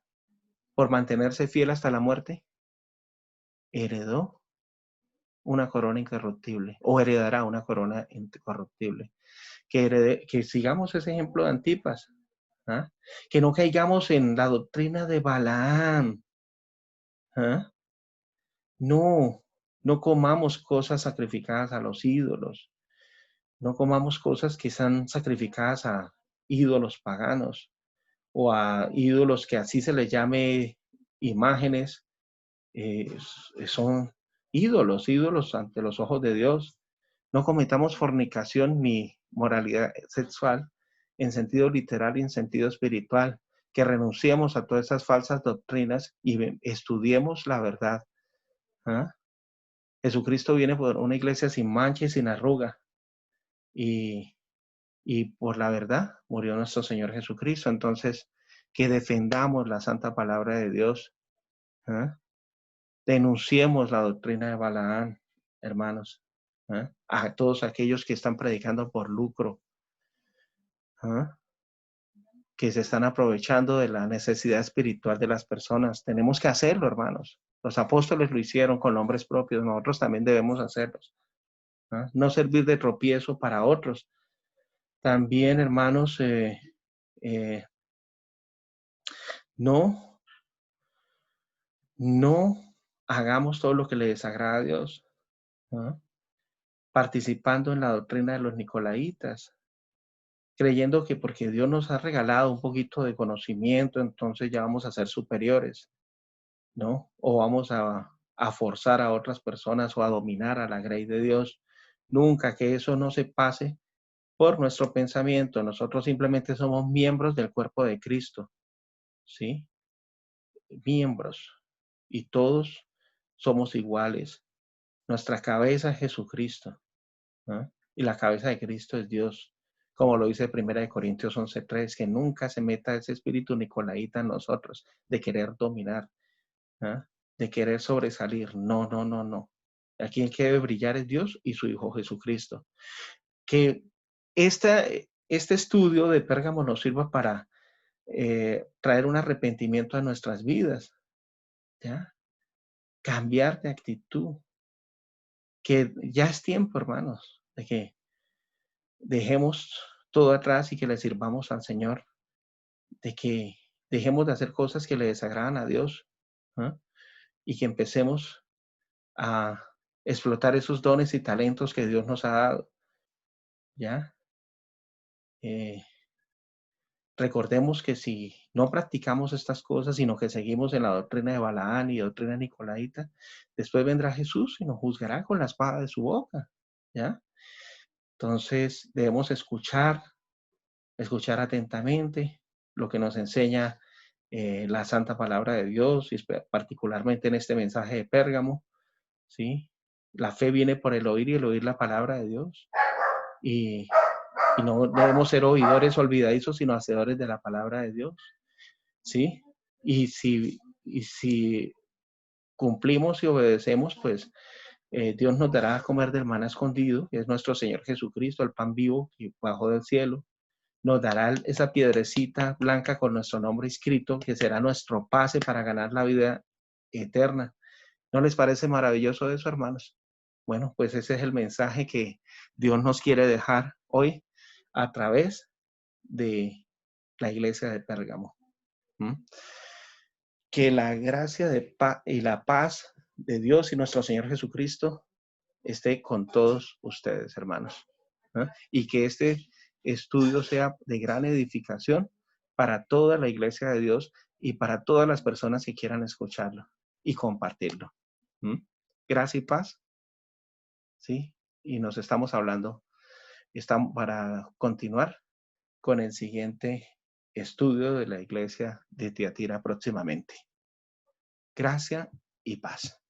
por mantenerse fiel hasta la muerte, heredó una corona incorruptible o heredará una corona incorruptible. Que sigamos ese ejemplo de Antipas. ¿Ah? Que no caigamos en la doctrina de Balaam. ¿Ah? No, no comamos cosas sacrificadas a los ídolos. No comamos cosas que sean sacrificadas a ídolos paganos o a ídolos que así se les llame imágenes. Son ídolos ante los ojos de Dios. No cometamos fornicación ni moralidad sexual en sentido literal y en sentido espiritual, que renunciemos a todas esas falsas doctrinas y estudiemos la verdad. ¿Ah? Jesucristo viene por una iglesia sin mancha y sin arruga, y, y por la verdad murió nuestro Señor Jesucristo. Entonces, que defendamos la santa palabra de Dios. ¿Ah? Denunciemos la doctrina de Balaán, hermanos, a todos aquellos que están predicando por lucro, ¿eh? Que se están aprovechando de la necesidad espiritual de las personas. Tenemos que hacerlo, hermanos. Los apóstoles lo hicieron con nombres propios, nosotros también debemos hacerlos. No servir de tropiezo para otros. También, hermanos, eh, no, no hagamos todo lo que le desagrada a Dios, ¿no? Participando en la doctrina de los nicolaitas, creyendo que porque Dios nos ha regalado un poquito de conocimiento, entonces ya vamos a ser superiores, ¿no? O vamos a forzar a otras personas o a dominar a la grey de Dios. Nunca, que eso no se pase por nuestro pensamiento. Nosotros simplemente somos miembros del cuerpo de Cristo, ¿sí? Miembros. Y todos somos iguales. Nuestra cabeza es Jesucristo, ¿no? Y la cabeza de Cristo es Dios. Como lo dice 1 Corintios 11:3, que nunca se meta ese espíritu nicolaíta en nosotros, de querer dominar, ¿ah? De querer sobresalir. No, no, no, no. Aquí el que debe brillar es Dios y su Hijo Jesucristo. Que este estudio de Pérgamo nos sirva para traer un arrepentimiento a nuestras vidas, ¿ya? Cambiar de actitud. Que ya es tiempo, hermanos, de que dejemos todo atrás y que le sirvamos al Señor, de que dejemos de hacer cosas que le desagradan a Dios, ¿ah? Y que empecemos a explotar esos dones y talentos que Dios nos ha dado, ¿ya? Eh, Recordemos que si no practicamos estas cosas, sino que seguimos en la doctrina de Balaán y doctrina nicolaíta, después vendrá Jesús y nos juzgará con la espada de su boca, ¿ya? Entonces debemos escuchar atentamente lo que nos enseña la santa palabra de Dios, y particularmente en este mensaje de Pérgamo, ¿sí? La fe viene por el oír y el oír la palabra de Dios. Y, y no debemos ser oidores olvidadizos, sino hacedores de la palabra de Dios, ¿sí? Y si cumplimos y obedecemos, pues Dios nos dará a comer del maná escondido, que es nuestro Señor Jesucristo, el pan vivo que bajó del cielo. Nos dará esa piedrecita blanca con nuestro nombre escrito, que será nuestro pase para ganar la vida eterna. ¿No les parece maravilloso eso, hermanos? Bueno, pues ese es el mensaje que Dios nos quiere dejar hoy a través de la iglesia de Pérgamo. ¿Mm? Que la gracia y la paz de Dios y nuestro Señor Jesucristo esté con todos ustedes, hermanos. ¿Eh? Y que este estudio sea de gran edificación para toda la iglesia de Dios y para todas las personas que quieran escucharlo y compartirlo. ¿Mm? Gracia y paz, ¿sí? Y nos estamos hablando para continuar con el siguiente estudio de la iglesia de Tiatira próximamente. Gracia y paz.